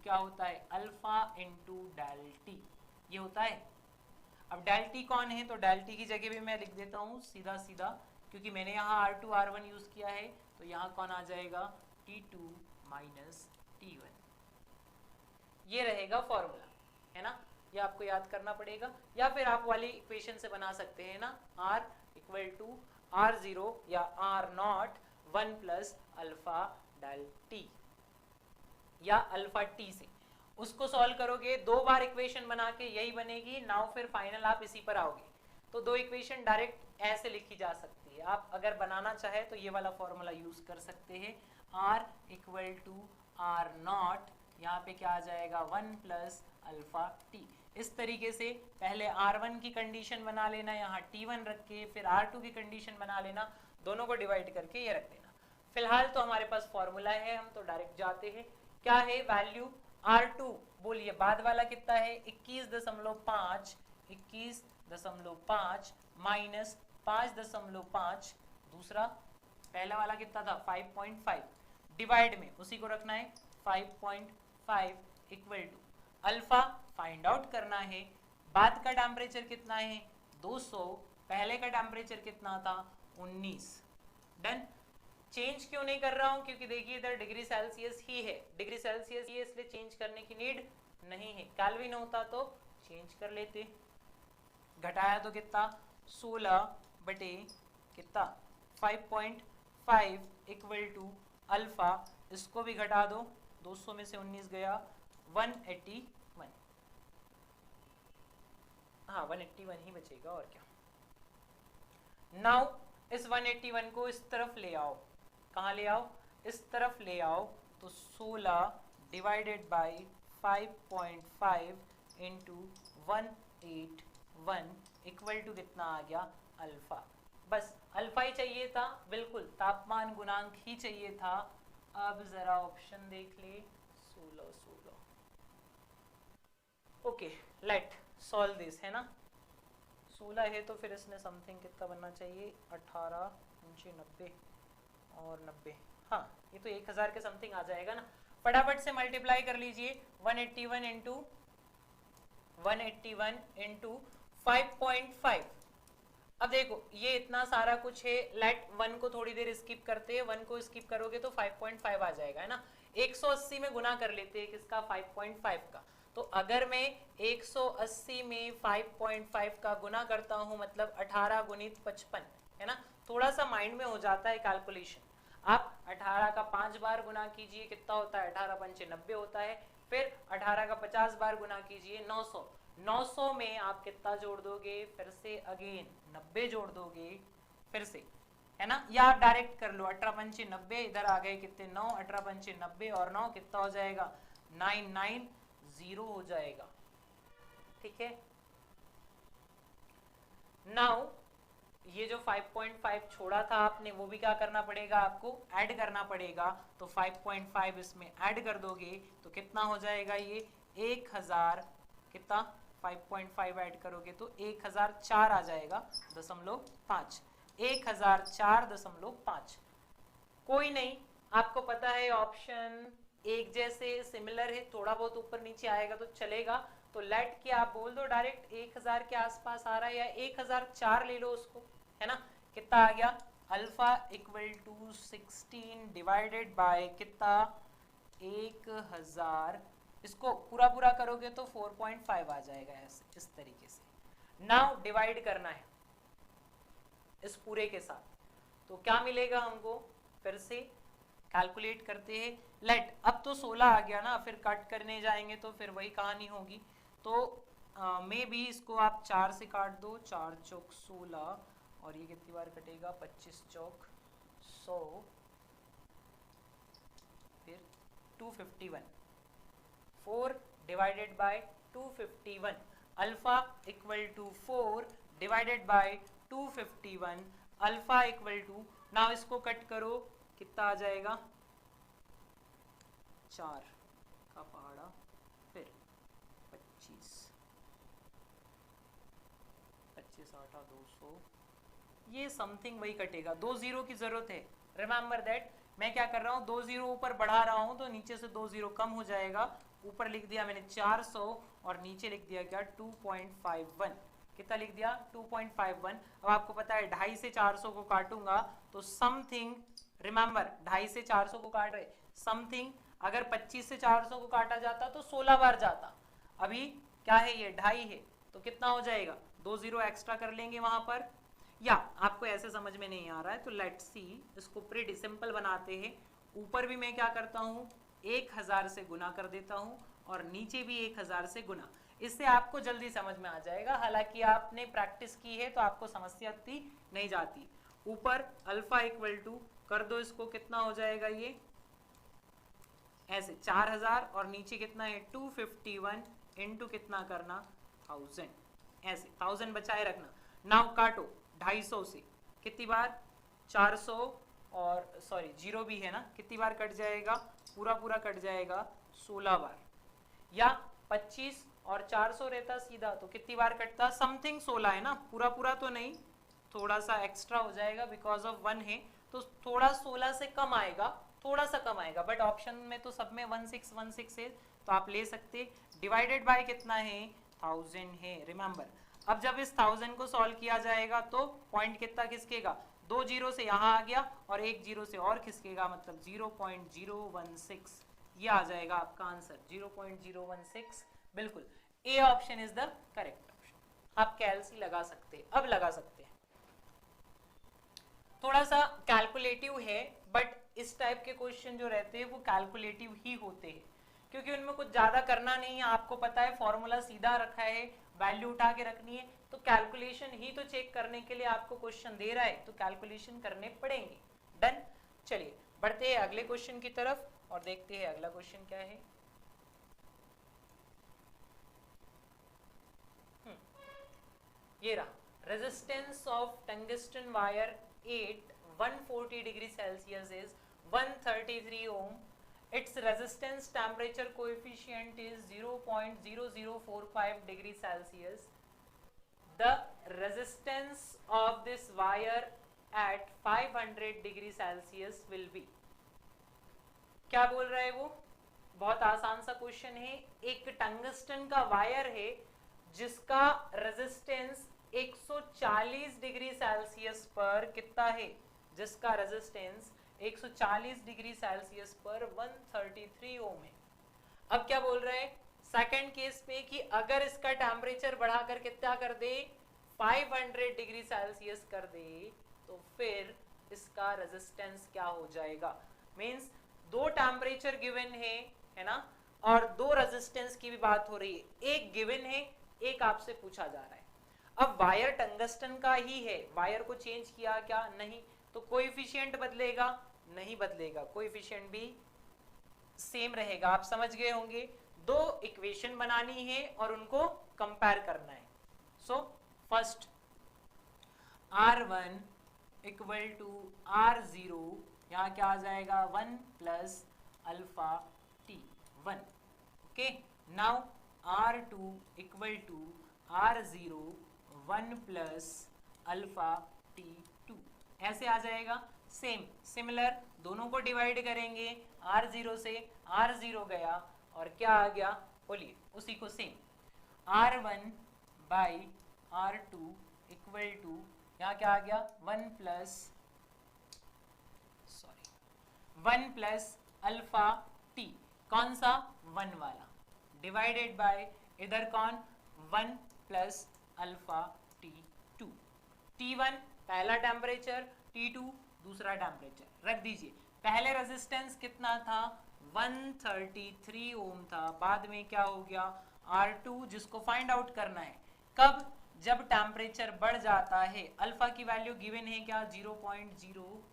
क्या होता है? अल्फा इंटू डेल टी, ये होता है। अब डेल टी कौन है? तो डेल टी की जगह भी मैं लिख देता हूँ सीधा सीधा, क्योंकि मैंने यहाँ R2 R1 यूज किया है, तो यहाँ कौन आ जाएगा? T2 minus T1। ये रहेगा फॉर्मूला, है ना। ये आपको याद करना पड़ेगा, या फिर आप वाली इक्वेशन से बना सकते हैं ना, R इक्वल टू R0 या R0 1 plus alpha del T, या अल्फा टी से उसको सॉल्व करोगे, दो बार इक्वेशन बना के यही बनेगी। नाउ फिर फाइनल आप इसी पर आओगे। तो दो इक्वेशन डायरेक्ट ऐसे लिखी जा सकती है। आप अगर बनाना चाहे तो ये वाला फॉर्मूला यूज कर सकते हैं, R इक्वल टू R0, यहाँ पे क्या आ जाएगा? 1 प्लस अल्फा टी। इस तरीके से पहले R1 की कंडीशन बना लेना, यहाँ T1 रख के, फिर R2 की कंडीशन बना लेना, दोनों को डिवाइड करके ये रख देना। फिलहाल तो हमारे पास फॉर्मूला है, हम तो डायरेक्ट जाते हैं। क्या है वैल्यू? R2 बोलिए, बाद वाला कितना है? 21.5 माइनस 5.5, दूसरा पहला वाला कितना था? 5.5, डिवाइड में उसी को रखना है 5.5 equal to alpha find out करना है बाद का टेम्परेचर कितना है 200, पहले का टेम्परेचर कितना था 19। डन। चेंज क्यों नहीं कर रहा हूं, क्योंकि देखिए इधर डिग्री सेल्सियस ही है, डिग्री सेल्सियस ही है, इसलिए चेंज करने की नीड नहीं है। केल्विन होता तो चेंज कर लेते। घटाया तो कितना 16 बटे कितना 5.5 इक्वल टू अल्फा, इसको भी घटा दो, 200 में से 19 गया 181। हाँ 181 ही बचेगा और क्या। नाउ इस 181 को इस तरफ ले आओ, कहाँ ले आओ, इस तरफ ले आओ, तो 16 divided by 5.5 into 181 equal to कितना आ गया अल्फा। बस अल्फा ही चाहिए था, बिल्कुल तापमान गुणांक ही चाहिए था। अब जरा ऑप्शन देख ले 16 16। ओके लेट सॉल्व दिस, है ना 16 है तो फिर इसमें समथिंग कितना बनना चाहिए 18 नीचे 90 और 90, हाँ ये तो 1000 के समथिंग आ जाएगा ना। फटाफट से मल्टीप्लाई कर लीजिए 181 इंटू 5.5। अब देखो ये इतना सारा कुछ है, लेट 1 को थोड़ी देर स्किप करते हैं, 1 को स्किप करोगे तो 5.5 आ जाएगा, है ना। 180 में गुना कर लेते हैं किसका 5.5 का, तो अगर मैं 180 में 5.5 का गुना करता हूं मतलब 18 गुणित 55, है ना। थोड़ा सा माइंड में हो जाता है कैलकुलेशन। आप 18 का 5 बार गुना कीजिए, कितना होता है 18 पंचे 90 होता है, फिर 18 का 50 बार गुना कीजिए 900, 900 में आप कितना जोड़ दोगे, फिर से अगेन 90 जोड़ दोगे फिर से, है ना। या आप डायरेक्ट कर लो 18 पंचे 90, इधर आ गए कितने 9, 18 पंचे 90 और 9 कितना हो जाएगा 990 हो जाएगा, ठीक है। नाउ ये जो 5.5 छोड़ा था आपने वो भी क्या करना पड़ेगा, आपको ऐड करना पड़ेगा। तो 5.5 इसमें ऐड कर दोगे तो कितना हो जाएगा ये 1000, कितना 5.5 ऐड करोगे तो 1004 आ जाएगा 0.5, 1004.5। कोई नहीं, आपको पता है ऑप्शन एक जैसे सिमिलर है, थोड़ा बहुत ऊपर नीचे आएगा तो चलेगा। तो लेट के आप बोल दो डायरेक्ट 1000 के आसपास आ रहा है, या 1004 ले लो उसको, है ना। कितना आ गया alpha equal to 16 divided by कितना 1000, इसको पूरा पूरा करोगे तो 4.5 आ जाएगा, ऐसे इस तरीके से। नाउ डिवाइड करना है इस पूरे के साथ, तो क्या मिलेगा हमको, फिर से कैलकुलेट करते हैं। लेट अब तो 16 आ गया ना, फिर कट करने जाएंगे तो फिर वही कहानी होगी। तो मे भी इसको आप 4 से काट दो, 4 चौक 16 और ये कितनी बार कटेगा 25 चौक 100, फिर 251, 4 divided by 251, alpha equal to 4 divided by 251, alpha equal to, now इसको कट करो कितना आ जाएगा 4 का पहाड़ा, फिर 25 25 8 200, ये समथिंग वही कटेगा। 2 जीरो की जरूरत है, रिमेंबर दैट। मैं क्या कर रहा हूँ 2 जीरो ऊपर बढ़ा रहा हूँ तो नीचे से 2 जीरो कम हो जाएगा। ऊपर लिख दिया मैंने 400 और नीचे लिख दिया क्या 2.51, कितना लिख दिया 2.51। अब आपको पता है 2.5 से 400 को काटूंगा तो समथिंग, रिमेंबर 2.5 से 400 को काट रहे, समथिंग अगर 25 से 400 को काटा जाता तो 16 बार जाता, अभी क्या है ये 2.5 है तो कितना हो जाएगा 2 जीरो एक्स्ट्रा कर लेंगे वहां पर। या आपको ऐसे समझ में नहीं आ रहा है तो लेट्स सी, इसको प्रीटी सिंपल बनाते हैं। ऊपर भी मैं क्या करता हूँ 1000 से गुना कर देता हूँ और नीचे भी 1000 से गुना, इससे आपको जल्दी समझ में आ जाएगा। हालांकि आपने प्रैक्टिस की है तो आपको समस्या इतनी नहीं जाती। ऊपर अल्फा इक्वल टू कर दो, इसको कितना हो जाएगा ये ऐसे 4000 और नीचे कितना है 251 इंटू कितना करना 1000, ऐसे 1000 बचाए रखना। नाउ काटो 250 से कितनी बार 400 और सॉरी जीरो भी है ना, कितनी बार कट जाएगा पूरा पूरा कट जाएगा 16 बार, या 25 और 400 रहता सीधा तो कितनी बार कटता समथिंग 16 है ना, पूरा पूरा तो नहीं, थोड़ा सा एक्स्ट्रा हो जाएगा बिकॉज ऑफ 1 है तो थोड़ा 16 से कम आएगा, थोड़ा सा कम आएगा, बट ऑप्शन में तो सब में 1616 है तो आप ले सकते। डिवाइडेड बाय कितना है 1000 है, रिमेंबर। अब जब इस 1000 को सॉल्व किया जाएगा तो पॉइंट कितना खिसकेगा, 2 जीरो से यहाँ आ गया और 1 जीरो से और खिसकेगा, मतलब 0.016, ये आ जाएगा आपका आंसर 0.016। बिल्कुल ए option is the correct option. आप कैलसी लगा सकते हैं, अब लगा सकते हैं। थोड़ा सा कैलकुलेटिव है, बट इस टाइप के क्वेश्चन जो रहते हैं वो कैलकुलेटिव ही होते हैं, क्योंकि उनमें कुछ ज्यादा करना नहीं है। आपको पता है फॉर्मूला सीधा रखा है, वैल्यू उठा के रखनी है, तो कैलकुलेशन ही तो चेक करने के लिए आपको क्वेश्चन दे रहा है, तो कैलकुलेशन करने पड़ेंगे। डन। चलिए बढ़ते हैं अगले क्वेश्चन की तरफ और देखते हैं अगला क्वेश्चन क्या है। ये रहा, resistance of tungsten wire 8 140 degree Celsius is 133 ohm. Its resistance temperature coefficient is 0.0045 degree Celsius. The resistance of this wire at 500 degree Celsius will be. क्या बोल रहा है वो, बहुत आसान सा क्वेश्चन है। एक टंगस्टन का वायर है जिसका रेजिस्टेंस 140 डिग्री सेल्सियस पर कितना है, जिसका रेजिस्टेंस 140 डिग्री सेल्सियस पर 133 ओम है। अब क्या बोल रहे हैं सेकंड केस में कि अगर इसका टेम्परेचर बढ़ाकर कितना कर दे, 500 डिग्री सेल्सियस कर दे, तो फिर इसका रेजिस्टेंस क्या हो जाएगा। मींस दो टेम्परेचर गिवन है ना, और दो रेजिस्टेंस की भी बात हो रही है, एक गिवन है, एक आपसे पूछा जा रहा है। अब वायर टंगस्टन का ही है, वायर को चेंज किया क्या, नहीं, तो कोएफिशिएंट बदलेगा, नहीं बदलेगा, कोएफिशिएंट भी सेम रहेगा। आप समझ गए होंगे, दो इक्वेशन बनानी है और उनको कंपेयर करना है। So first R1 equal to R0, यहाँ क्या आ जाएगा 1 plus alpha T 1। Okay, now R2 equal to R0 1 plus alpha T 2, ऐसे आ जाएगा। सेम सिमिलर दोनों को डिवाइड करेंगे, R0 से R0 गया और क्या आ गया, बोलिए उसी को same, R1 by R2 equal to, यहाँ क्या आ गया 1 प्लस अल्फा टी, कौन सा 1 वाला, डिवाइडेड बाय इधर कौन 1 प्लस अल्फा टी 2। T1 पहला टेम्परेचर, T2 दूसरा टेम्परेचर रख दीजिए। पहले रेजिस्टेंस कितना था 133 ओम था, बाद में क्या हो गया R2, जिसको फाइंड आउट करना है कब, जब टेम्परेचर बढ़ जाता है। अल्फा की वैल्यू गिवन है क्या 0.0,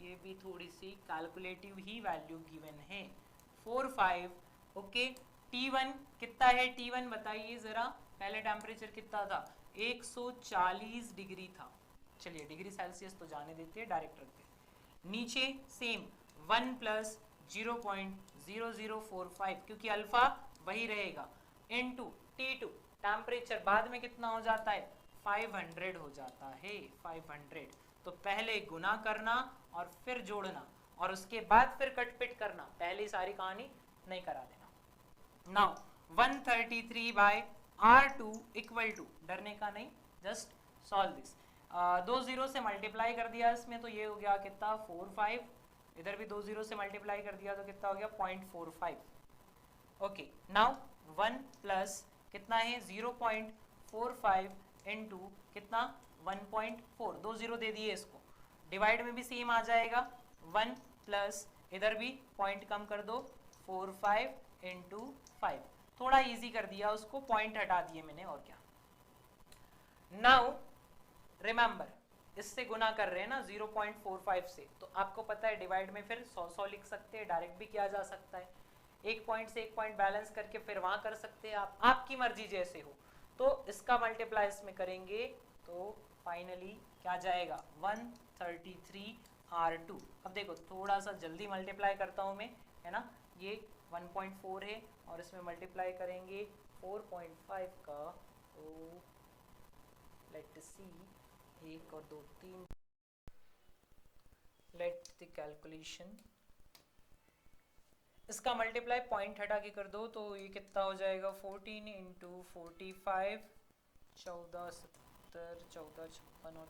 ये भी थोड़ी सी कैलकुलेटिव ही वैल्यू गिवन है 45। ओके, T1 कितना है, T1 बताइए जरा, पहले टेम्परेचर कितना था 140 डिग्री था। चलिए डिग्री सेल्सियस तो जाने देते हैं, डायरेक्ट रखते हैं। नीचे सेम 1 प्लस 0.0045, क्योंकि अल्फा वही रहेगा, इनटू T2 टेम्परेचर बाद में कितना हो जाता है 500 हो जाता है 500। तो पहले गुना करना और फिर जोड़ना और उसके बाद फिर कटपिट करना, पहले सारी कहानी नहीं करा देना। Now 133 bye R2 equal to, डरने का नहीं, जस्ट सॉल्व दिस। 2 जीरो से मल्टीप्लाई कर दिया इसमें तो ये हो गया कितना 45, इधर भी 2 जीरो से मल्टीप्लाई कर दिया तो कितना हो गया 0.45। ओके, नाउ 1 प्लस कितना है 0.45 इनटू कितना 1.4, 2 जीरो दे दिए इसको, डिवाइड में भी सेम आ जाएगा 1 प्लस इधर भी पॉइंट कम कर दो 45 इंटू 5, थोड़ा इजी कर दिया उसको, पॉइंट हटा दिए मैंने और क्या। नाउ रिमेंबर इससे गुना कर रहे हैं ना 0.45 से, तो आपको पता है डिवाइड में फिर 100 लिख सकते हैं, डायरेक्ट भी किया जा सकता है, एक पॉइंट से एक पॉइंट बैलेंस करके फिर वहां कर सकते हैं आप, आपकी मर्जी जैसे हो। तो इसका मल्टीप्लाई इसमें करेंगे तो फाइनली क्या जाएगा 133 R2। अब देखो थोड़ा सा जल्दी मल्टीप्लाई करता हूं मैं, है ना, ये 1.4 है और इसमें मल्टीप्लाई करेंगे 4.5 का, तो लेट सी 1 और 2 3, लेट द कैलकुलेशन इसका मल्टीप्लाई पॉइंट हटा के कर दो तो ये कितना हो जाएगा 14 इंटू 45, 14 70 14 56 और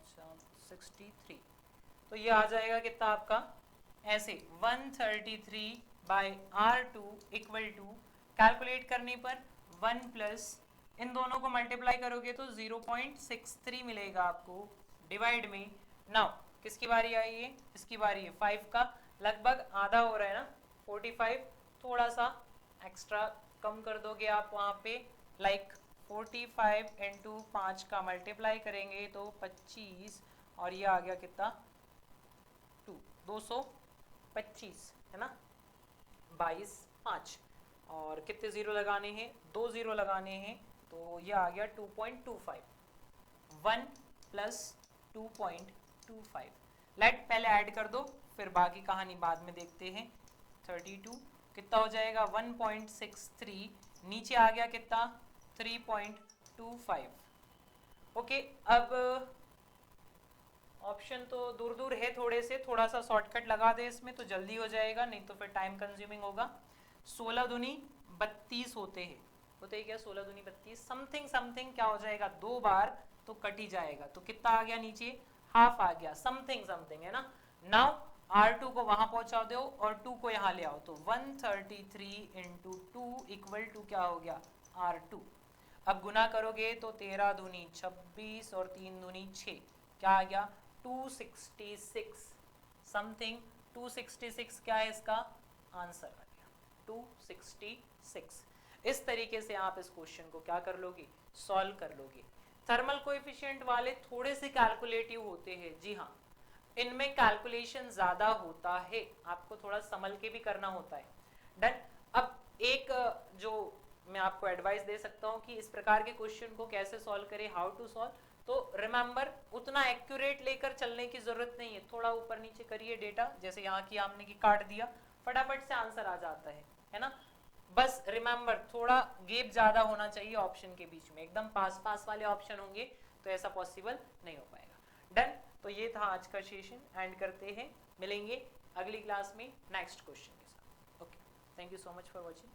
63। तो ये आ जाएगा कितना आपका ऐसे 133 by R2 equal to calculate करने पर 1 प्लस इन दोनों को मल्टीप्लाई करोगे तो 0.63 मिलेगा आपको डिवाइड में। नाउ किसकी बारी आई है, इसकी बारी है 5 का, लगभग आधा हो रहा है ना 45, थोड़ा सा एक्स्ट्रा कम कर दोगे आप वहाँ पे, लाइक 45 इंटू 5 का मल्टीप्लाई करेंगे तो 25 और ये आ गया कितना 225 है ना, 22 5 और कितने जीरो लगाने हैं, 2 जीरो लगाने हैं तो ये आ गया 2.25, 1 प्लस 2.25। लेट पहले ऐड कर दो फिर बाकी कहानी बाद में देखते हैं। 32 कितना हो जाएगा 1.63, नीचे आ गया कितना 3.25। ओके, अब ऑप्शन तो दूर दूर है थोड़े से, थोड़ा सा शॉर्टकट लगा दे इसमें तो जल्दी हो जाएगा, नहीं तो फिर टाइम कंज्यूमिंग होगा। 16 दूनी 32 होते हैं, होते क्या 16 दूनी 32, समथिंग समथिंग क्या हो जाएगा 2 बार तो कट ही जाएगा, तो कितना आ गया नीचे हाफ आ गया, समथिंग समथिंग है ना। नाउ R2 को वहां पहुंचा दो और 2 को यहाँ ले आओ तो 133 इंटू 2 इक्वल टू क्या हो गया R2। अब गुना करोगे तो 13 दूनी 26 और 3 दूनी 6, क्या आ गया 266 समथिंग। 266 क्या है इसका आंसर आ गया 266। इस तरीके से आप इस क्वेश्चन को क्या कर लोगे सॉल्व कर लोगे। थर्मल कोएफिशिएंट वाले थोड़े से कैलकुलेटिव होते हैं, जी हाँ इनमें कैलकुलेशन ज्यादा होता है, आपको थोड़ा संभल के भी करना होता है। डन। अब एक जो मैं आपको एडवाइस दे सकता हूँ कि इस प्रकार के क्वेश्चन को कैसे सॉल्व करें, हाउ टू सॉल्व, तो रिमेंबर उतना एक्यूरेट लेकर चलने की जरूरत नहीं है, थोड़ा ऊपर नीचे करिए डेटा, जैसे यहाँ की आपने की काट दिया फटाफट से आंसर आ जाता है ना। बस रिमेंबर थोड़ा गैप ज्यादा होना चाहिए ऑप्शन के बीच में, एकदम पास पास वाले ऑप्शन होंगे तो ऐसा पॉसिबल नहीं हो पाएगा। डन। तो ये था आज का सेशन, एंड करते हैं, मिलेंगे अगली क्लास में नेक्स्ट क्वेश्चन के साथ। Okay, thank you so much for watching.